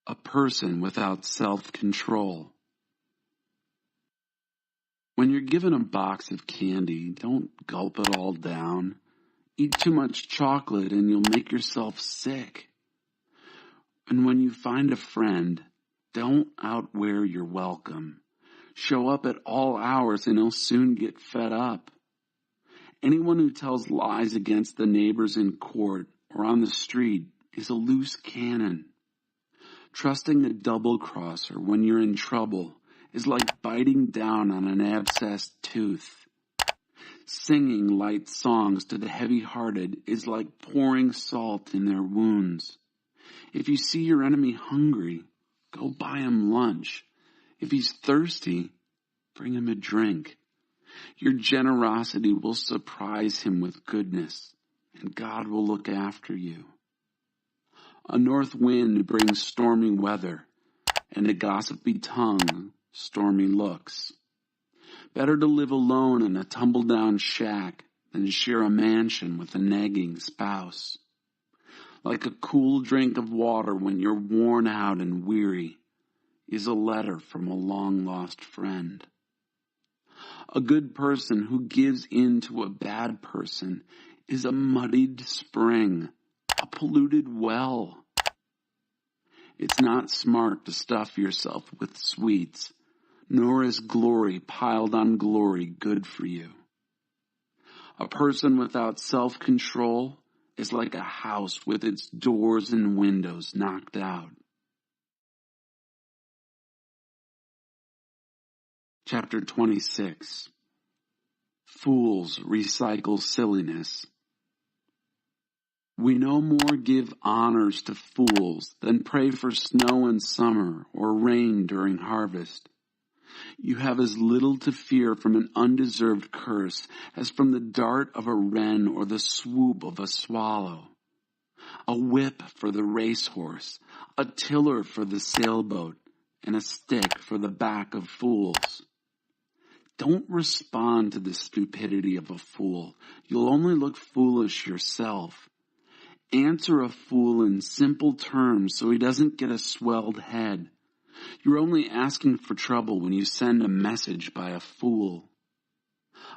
Speaker 1: A person without self-control. When you're given a box of candy, don't gulp it all down. Eat too much chocolate and you'll make yourself sick. And when you find a friend, don't outwear your welcome. Show up at all hours and he'll soon get fed up. Anyone who tells lies against the neighbors in court or on the street is a loose cannon. Trusting a double-crosser when you're in trouble is like biting down on an abscessed tooth. Singing light songs to the heavy-hearted is like pouring salt in their wounds. If you see your enemy hungry, go buy him lunch. If he's thirsty, bring him a drink. Your generosity will surprise him with goodness, and God will look after you. A north wind brings stormy weather, and a gossipy tongue stormy looks. Better to live alone in a tumble-down shack than to share a mansion with a nagging spouse. Like a cool drink of water when you're worn out and weary is a letter from a long-lost friend. A good person who gives in to a bad person is a muddied spring, a polluted well. It's not smart to stuff yourself with sweets, nor is glory piled on glory good for you. A person without self-control is like a house with its doors and windows knocked out. Chapter 26. Fools recycle silliness. We no more give honors to fools than pray for snow in summer or rain during harvest. You have as little to fear from an undeserved curse as from the dart of a wren or the swoop of a swallow. A whip for the racehorse, a tiller for the sailboat, and a stick for the back of fools. Don't respond to the stupidity of a fool. You'll only look foolish yourself. Answer a fool in simple terms so he doesn't get a swelled head. You're only asking for trouble when you send a message by a fool.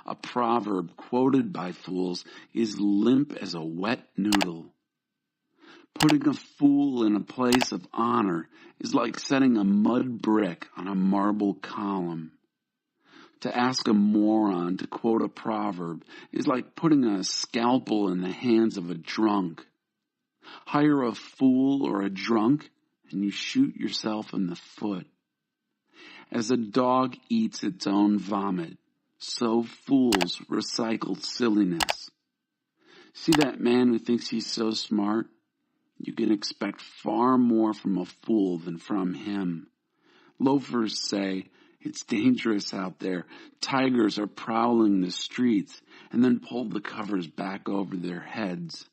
Speaker 1: A proverb quoted by fools is limp as a wet noodle. Putting a fool in a place of honor is like setting a mud brick on a marble column. To ask a moron to quote a proverb is like putting a scalpel in the hands of a drunk. Hire a fool or a drunk, and you shoot yourself in the foot. As a dog eats its own vomit, so fools recycle silliness. See that man who thinks he's so smart? You can expect far more from a fool than from him. Loafers say, "It's dangerous out there. Tigers are prowling the streets," and then pull the covers back over their heads.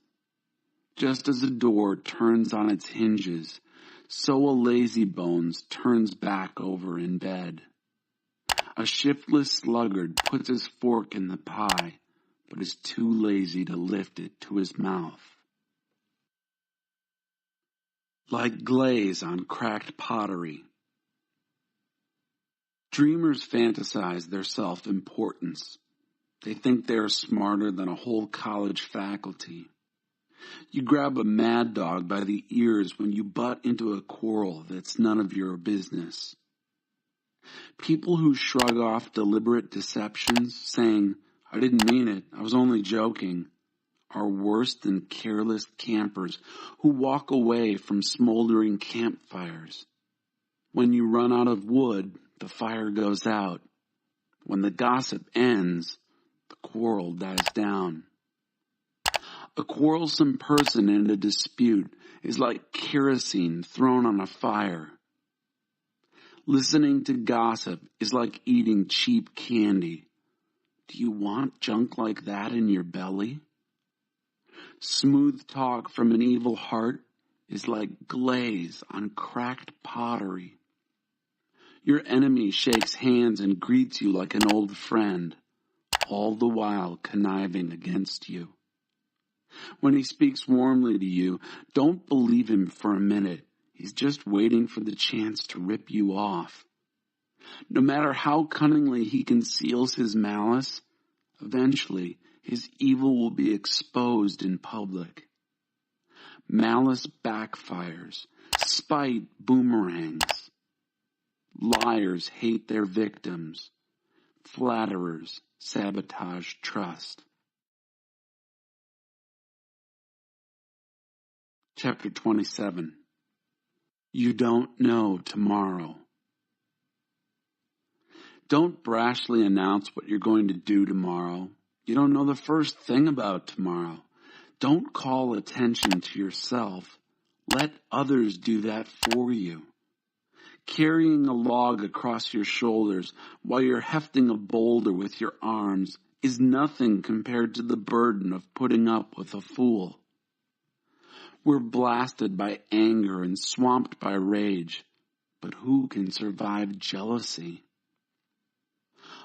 Speaker 1: Just as a door turns on its hinges, so a lazybones turns back over in bed. A shiftless sluggard puts his fork in the pie, but is too lazy to lift it to his mouth. Like glaze on cracked pottery. Dreamers fantasize their self-importance. They think they are smarter than a whole college faculty. You grab a mad dog by the ears when you butt into a quarrel that's none of your business. People who shrug off deliberate deceptions, saying, "I didn't mean it, I was only joking," are worse than careless campers who walk away from smoldering campfires. When you run out of wood, the fire goes out. When the gossip ends, the quarrel dies down. A quarrelsome person in a dispute is like kerosene thrown on a fire. Listening to gossip is like eating cheap candy. Do you want junk like that in your belly? Smooth talk from an evil heart is like glaze on cracked pottery. Your enemy shakes hands and greets you like an old friend, all the while conniving against you. When he speaks warmly to you, don't believe him for a minute. He's just waiting for the chance to rip you off. No matter how cunningly he conceals his malice, eventually his evil will be exposed in public. Malice backfires. Spite boomerangs. Liars hate their victims. Flatterers sabotage trust. Chapter 27. You don't know tomorrow. Don't brashly announce what you're going to do tomorrow. You don't know the first thing about tomorrow. Don't call attention to yourself. Let others do that for you. Carrying a log across your shoulders while you're hefting a boulder with your arms is nothing compared to the burden of putting up with a fool. We're blasted by anger and swamped by rage, but who can survive jealousy?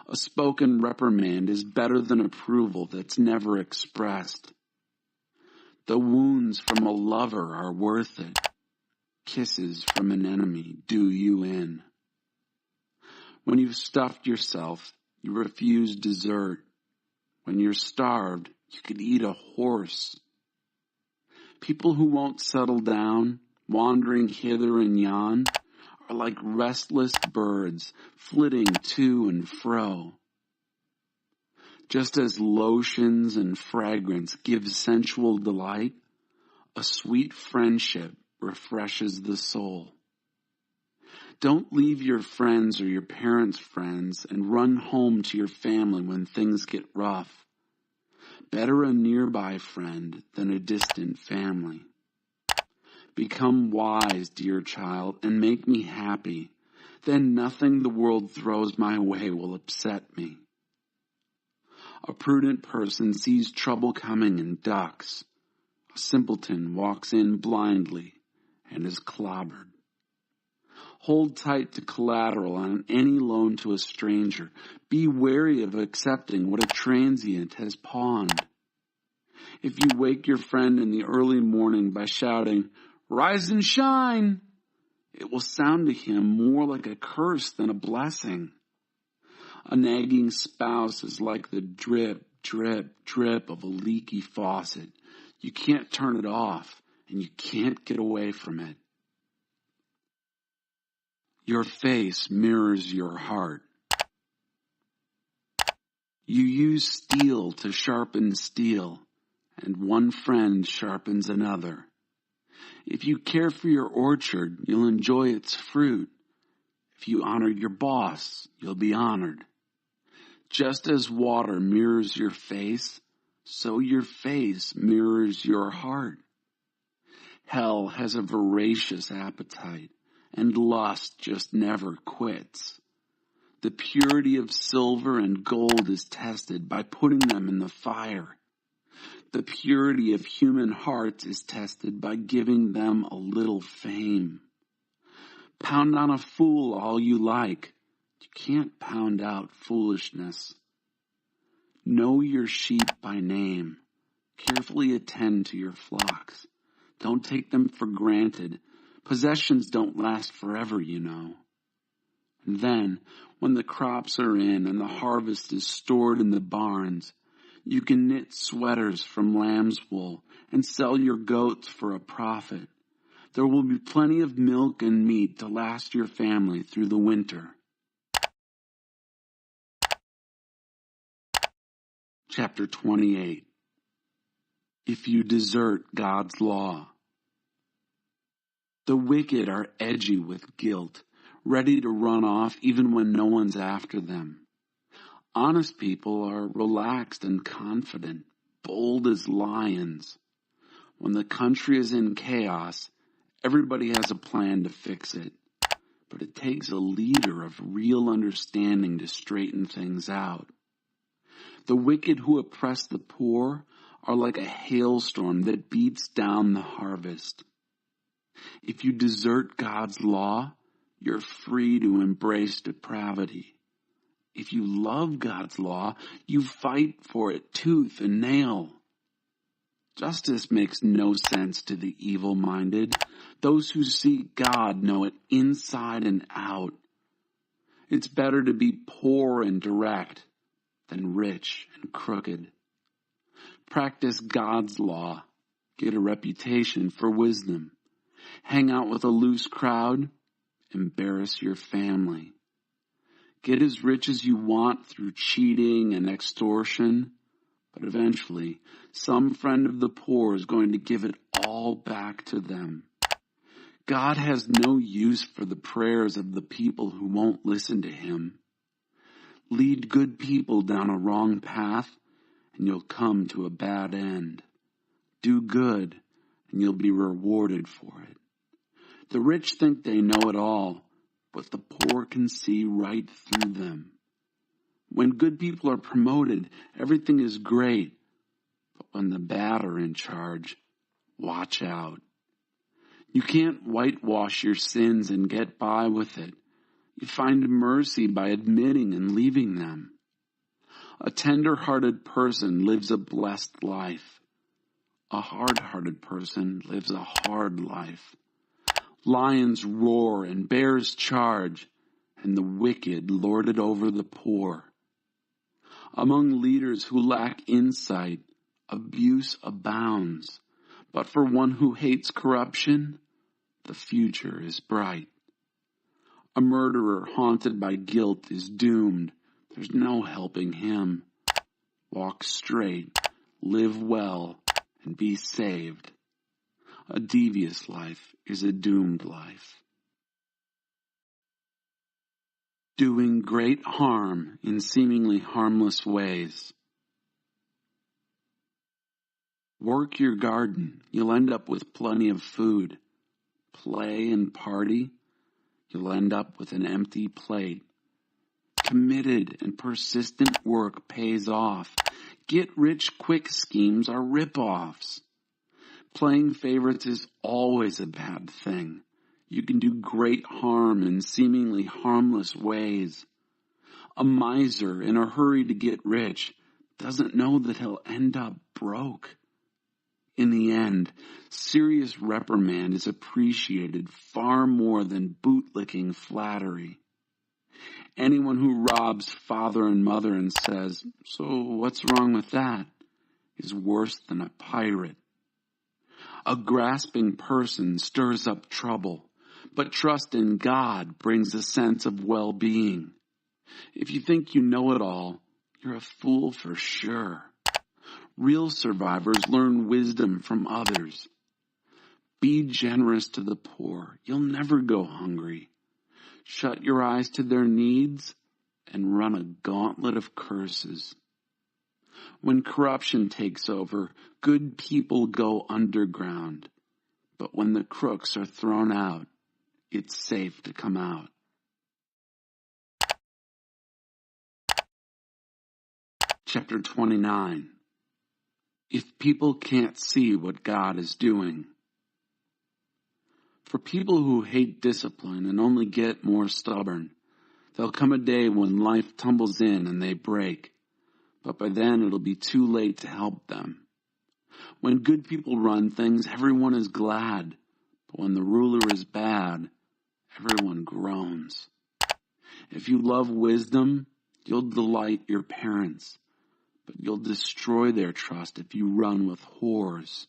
Speaker 1: A spoken reprimand is better than approval that's never expressed. The wounds from a lover are worth it. Kisses from an enemy do you in. When you've stuffed yourself, you refuse dessert. When you're starved, you could eat a horse. People who won't settle down, wandering hither and yon, are like restless birds flitting to and fro. Just as lotions and fragrance give sensual delight, a sweet friendship refreshes the soul. Don't leave your friends or your parents' friends and run home to your family when things get rough. Better a nearby friend than a distant family. Become wise, dear child, and make me happy. Then nothing the world throws my way will upset me. A prudent person sees trouble coming and ducks. A simpleton walks in blindly and is clobbered. Hold tight to collateral on any loan to a stranger. Be wary of accepting what a transient has pawned. If you wake your friend in the early morning by shouting, "Rise and shine," it will sound to him more like a curse than a blessing. A nagging spouse is like the drip, drip, drip of a leaky faucet. You can't turn it off, and you can't get away from it. Your face mirrors your heart. You use steel to sharpen steel, and one friend sharpens another. If you care for your orchard, you'll enjoy its fruit. If you honor your boss, you'll be honored. Just as water mirrors your face, so your face mirrors your heart. Hell has a voracious appetite, and lust just never quits. The purity of silver and gold is tested by putting them in the fire. The purity of human hearts is tested by giving them a little fame. Pound on a fool all you like. You can't pound out foolishness. Know your sheep by name. Carefully attend to your flocks. Don't take them for granted. Possessions don't last forever, you know. And then, when the crops are in and the harvest is stored in the barns, you can knit sweaters from lamb's wool and sell your goats for a profit. There will be plenty of milk and meat to last your family through the winter. Chapter 28. If you desert God's law. The wicked are edgy with guilt, ready to run off even when no one's after them. Honest people are relaxed and confident, bold as lions. When the country is in chaos, everybody has a plan to fix it. But it takes a leader of real understanding to straighten things out. The wicked who oppress the poor are like a hailstorm that beats down the harvest. If you desert God's law, you're free to embrace depravity. If you love God's law, you fight for it tooth and nail. Justice makes no sense to the evil-minded. Those who seek God know it inside and out. It's better to be poor and direct than rich and crooked. Practice God's law. Get a reputation for wisdom. Hang out with a loose crowd. Embarrass your family. Get as rich as you want through cheating and extortion. But eventually, some friend of the poor is going to give it all back to them. God has no use for the prayers of the people who won't listen to him. Lead good people down a wrong path, and you'll come to a bad end. Do good, and you'll be rewarded for it. The rich think they know it all, but the poor can see right through them. When good people are promoted, everything is great. But when the bad are in charge, watch out. You can't whitewash your sins and get by with it. You find mercy by admitting and leaving them. A tender-hearted person lives a blessed life. A hard-hearted person lives a hard life. Lions roar and bears charge, and the wicked lord it over the poor. Among leaders who lack insight, abuse abounds. But for one who hates corruption, the future is bright. A murderer haunted by guilt is doomed. There's no helping him. Walk straight, live well, and be saved. A devious life is a doomed life. Doing great harm in seemingly harmless ways. Work your garden, you'll end up with plenty of food. Play and party, you'll end up with an empty plate. Committed and persistent work pays off. Get-rich-quick schemes are rip-offs. Playing favorites is always a bad thing. You can do great harm in seemingly harmless ways. A miser in a hurry to get rich doesn't know that he'll end up broke. In the end, serious reprimand is appreciated far more than bootlicking flattery. Anyone who robs father and mother and says, "So what's wrong with that?" is worse than a pirate. A grasping person stirs up trouble, but trust in God brings a sense of well-being. If you think you know it all, you're a fool for sure. Real survivors learn wisdom from others. Be generous to the poor. You'll never go hungry. Shut your eyes to their needs and run a gauntlet of curses. When corruption takes over, good people go underground. But when the crooks are thrown out, it's safe to come out. Chapter 29. If people can't see what God is doing. For people who hate discipline and only get more stubborn, there'll come a day when life tumbles in and they break. But by then it'll be too late to help them. When good people run things, everyone is glad. But when the ruler is bad, everyone groans. If you love wisdom, you'll delight your parents. But you'll destroy their trust if you run with whores.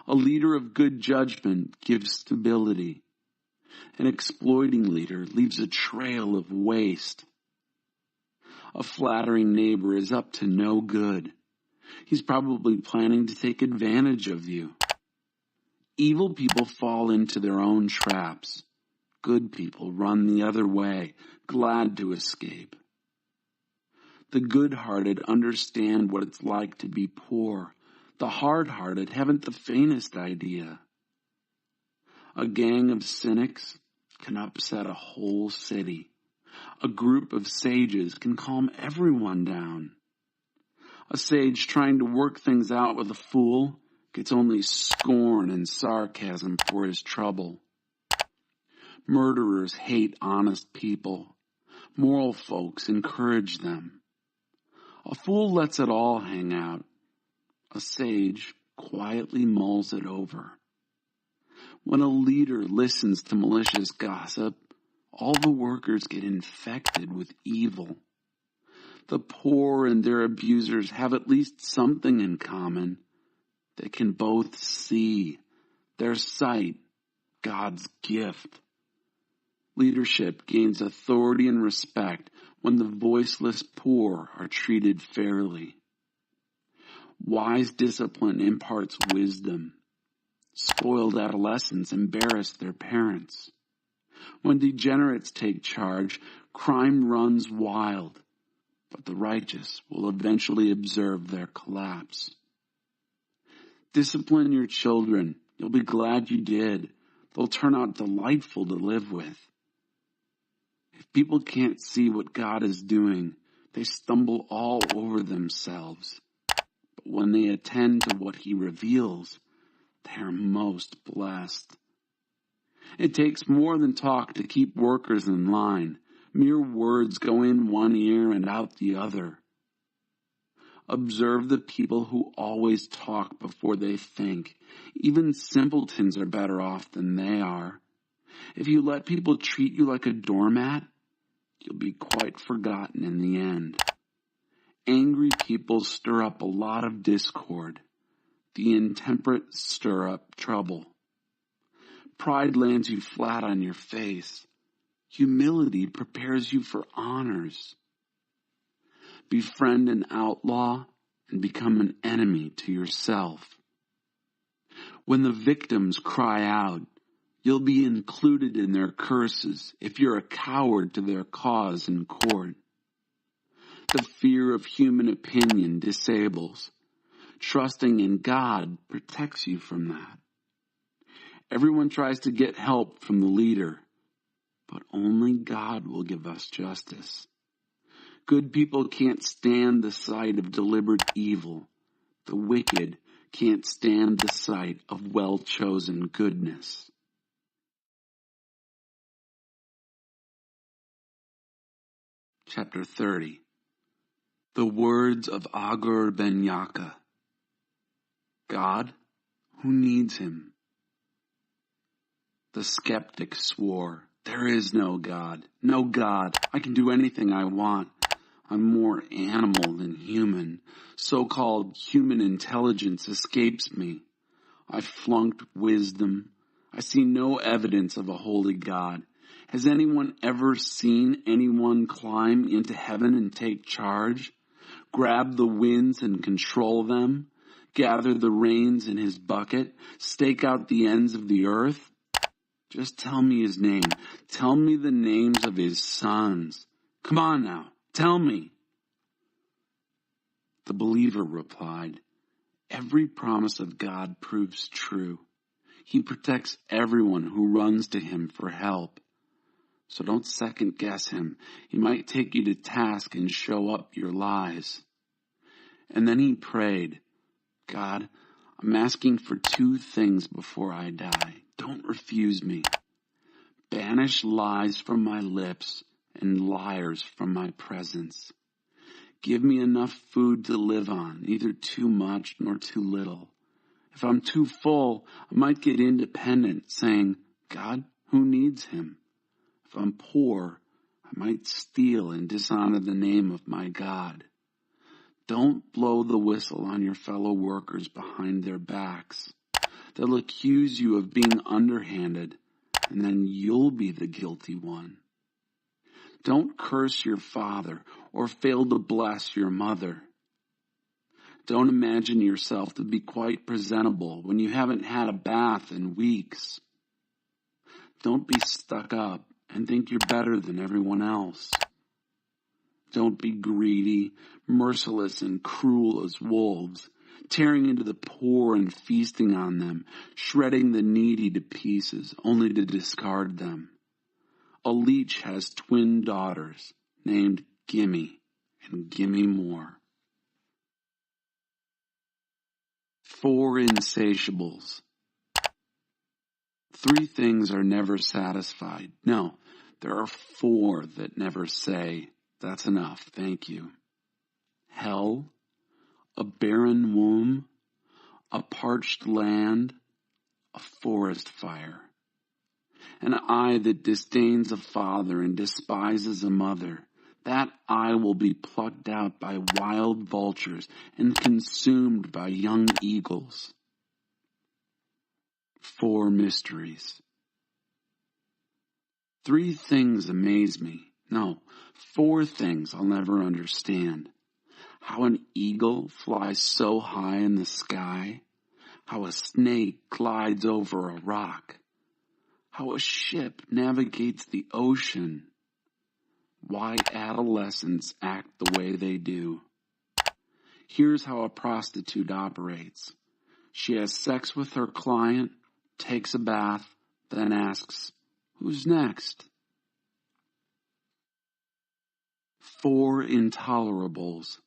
Speaker 1: A leader of good judgment gives stability. An exploiting leader leaves a trail of waste. A flattering neighbor is up to no good. He's probably planning to take advantage of you. Evil people fall into their own traps. Good people run the other way, glad to escape. The good-hearted understand what it's like to be poor. The hard-hearted haven't the faintest idea. A gang of cynics can upset a whole city. A group of sages can calm everyone down. A sage trying to work things out with a fool gets only scorn and sarcasm for his trouble. Murderers hate honest people. Moral folks encourage them. A fool lets it all hang out. A sage quietly mulls it over. When a leader listens to malicious gossip, all the workers get infected with evil. The poor and their abusers have at least something in common. They can both see. Their sight, God's gift. Leadership gains authority and respect when the voiceless poor are treated fairly. Wise discipline imparts wisdom. Spoiled adolescents embarrass their parents. When degenerates take charge, crime runs wild, but the righteous will eventually observe their collapse. Discipline your children. You'll be glad you did. They'll turn out delightful to live with. People can't see what God is doing. They stumble all over themselves. But when they attend to what he reveals, they are most blessed. It takes more than talk to keep workers in line. Mere words go in one ear and out the other. Observe the people who always talk before they think. Even simpletons are better off than they are. If you let people treat you like a doormat, you'll be quite forgotten in the end. Angry people stir up a lot of discord. The intemperate stir up trouble. Pride lands you flat on your face. Humility prepares you for honors. Befriend an outlaw and become an enemy to yourself. When the victims cry out, you'll be included in their curses if you're a coward to their cause in court. The fear of human opinion disables. Trusting in God protects you from that. Everyone tries to get help from the leader, but only God will give us justice. Good people can't stand the sight of deliberate evil. The wicked can't stand the sight of well-chosen goodness. Chapter 30. The words of Agur ben Yaka. God, who needs him? The skeptic swore, there is no God. No God. I can do anything I want. I'm more animal than human. So-called human intelligence escapes me. I flunked wisdom. I see no evidence of a holy God. Has anyone ever seen anyone climb into heaven and take charge? Grab the winds and control them? Gather the rains in his bucket? Stake out the ends of the earth? Just tell me his name. Tell me the names of his sons. Come on now. Tell me. The believer replied, every promise of God proves true. He protects everyone who runs to him for help. So don't second guess him. He might take you to task and show up your lies. And then he prayed, God, I'm asking for 2 things before I die. Don't refuse me. Banish lies from my lips and liars from my presence. Give me enough food to live on, neither too much nor too little. If I'm too full, I might get independent, saying, God, who needs him? If I'm poor, I might steal and dishonor the name of my God. Don't blow the whistle on your fellow workers behind their backs. They'll accuse you of being underhanded, and then you'll be the guilty one. Don't curse your father or fail to bless your mother. Don't imagine yourself to be quite presentable when you haven't had a bath in weeks. Don't be stuck up and think you're better than everyone else. Don't be greedy, merciless, and cruel as wolves, tearing into the poor and feasting on them, shredding the needy to pieces, only to discard them. A leech has twin daughters named Gimme and Gimme More. 4 insatiables. 3 things are never satisfied. No, there are 4 that never say, that's enough, thank you. Hell, a barren womb, a parched land, a forest fire. An eye that disdains a father and despises a mother. That eye will be plucked out by wild vultures and consumed by young eagles. 4 mysteries. 3 things amaze me. No, 4 things I'll never understand. How an eagle flies so high in the sky. How a snake glides over a rock. How a ship navigates the ocean. Why adolescents act the way they do. Here's how a prostitute operates. She has sex with her client, takes a bath, then asks, who's next? 4 intolerables.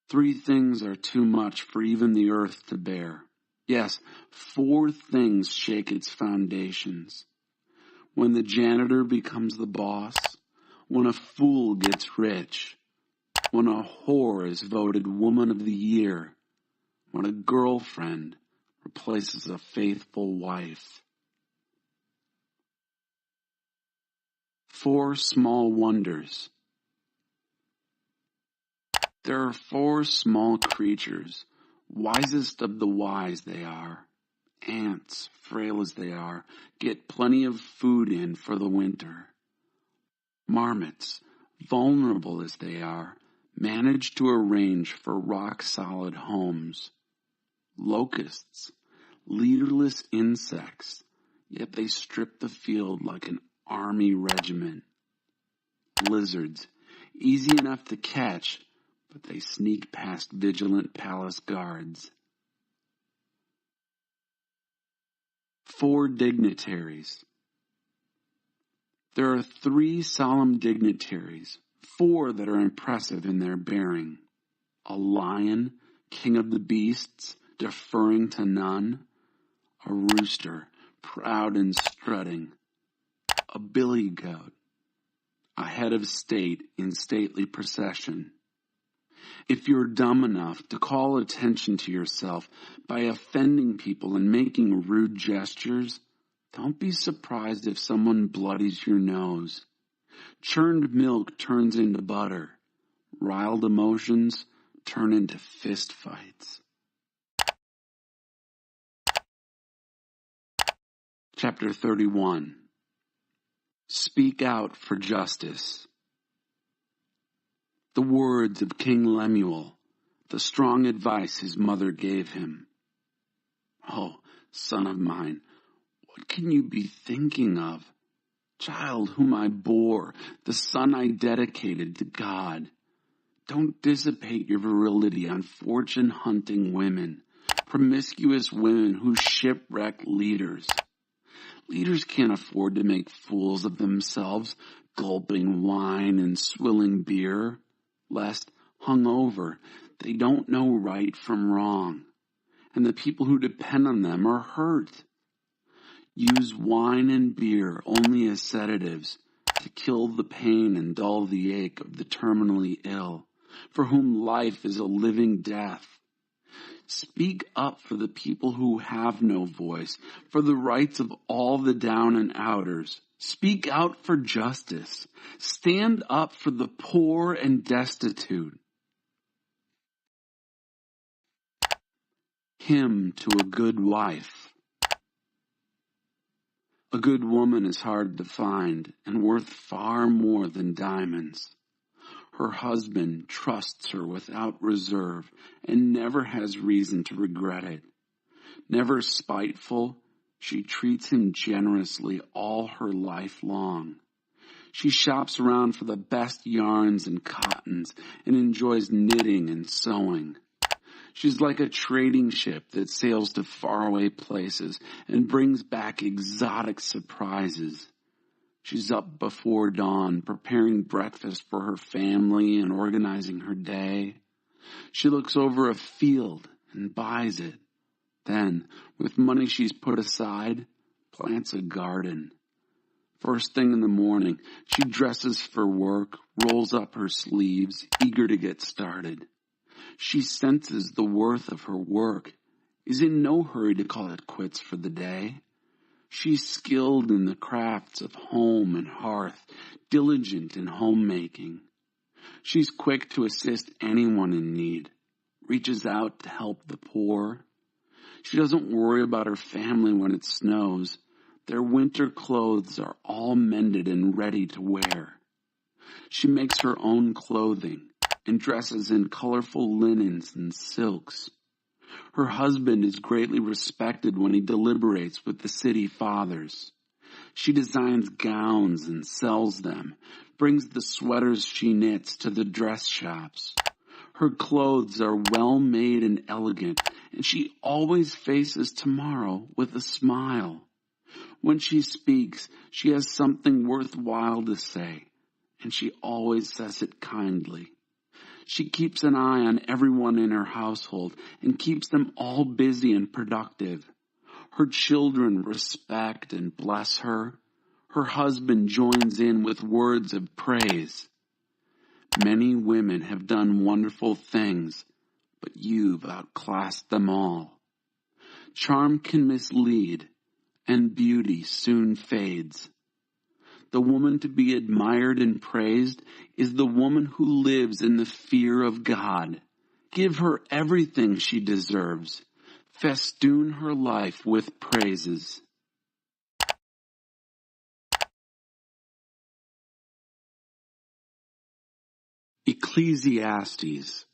Speaker 1: 3 things are too much for even the earth to bear. Yes, 4 things shake its foundations. When the janitor becomes the boss, when a fool gets rich, when a whore is voted Woman of the Year, when a girlfriend replaces a faithful wife. 4 small wonders. There are 4 small creatures, wisest of the wise they are. Ants, frail as they are, get plenty of food in for the winter. Marmots, vulnerable as they are, manage to arrange for rock-solid homes. Locusts, leaderless insects, yet they strip the field like an army regiment. Lizards, easy enough to catch, but they sneak past vigilant palace guards. 4 dignitaries. There are 3 solemn dignitaries, 4 that are impressive in their bearing. A lion, king of the beasts, deferring to none. A rooster, proud and strutting. A billy goat, a head of state in stately procession. If you're dumb enough to call attention to yourself by offending people and making rude gestures, don't be surprised if someone bloodies your nose. Churned milk turns into butter. Riled emotions turn into fist fights. Chapter 31. Speak out for justice. The words of King Lemuel, the strong advice his mother gave him. Oh, son of mine, what can you be thinking of? Child whom I bore, the son I dedicated to God. Don't dissipate your virility on fortune-hunting women, promiscuous women who shipwreck leaders. Leaders can't afford to make fools of themselves, gulping wine and swilling beer, lest, hungover, they don't know right from wrong, and the people who depend on them are hurt. Use wine and beer only as sedatives to kill the pain and dull the ache of the terminally ill, for whom life is a living death. Speak up for the people who have no voice, for the rights of all the down and outers. Speak out for justice. Stand up for the poor and destitute. Hymn to a good wife. A good woman is hard to find and worth far more than diamonds. Her husband trusts her without reserve and never has reason to regret it. Never spiteful, she treats him generously all her life long. She shops around for the best yarns and cottons and enjoys knitting and sewing. She's like a trading ship that sails to faraway places and brings back exotic surprises. She's up before dawn, preparing breakfast for her family and organizing her day. She looks over a field and buys it. Then, with money she's put aside, plants a garden. First thing in the morning, she dresses for work, rolls up her sleeves, eager to get started. She senses the worth of her work, is in no hurry to call it quits for the day. She's skilled in the crafts of home and hearth, diligent in homemaking. She's quick to assist anyone in need, reaches out to help the poor. She doesn't worry about her family when it snows. Their winter clothes are all mended and ready to wear. She makes her own clothing and dresses in colorful linens and silks. Her husband is greatly respected when he deliberates with the city fathers. She designs gowns and sells them, brings the sweaters she knits to the dress shops. Her clothes are well made and elegant, and she always faces tomorrow with a smile. When she speaks, she has something worthwhile to say, and she always says it kindly. She keeps an eye on everyone in her household and keeps them all busy and productive. Her children respect and bless her. Her husband joins in with words of praise. Many women have done wonderful things, but you've outclassed them all. Charm can mislead, and beauty soon fades. The woman to be admired and praised is the woman who lives in the fear of God. Give her everything she deserves. Festoon her life with praises. Ecclesiastes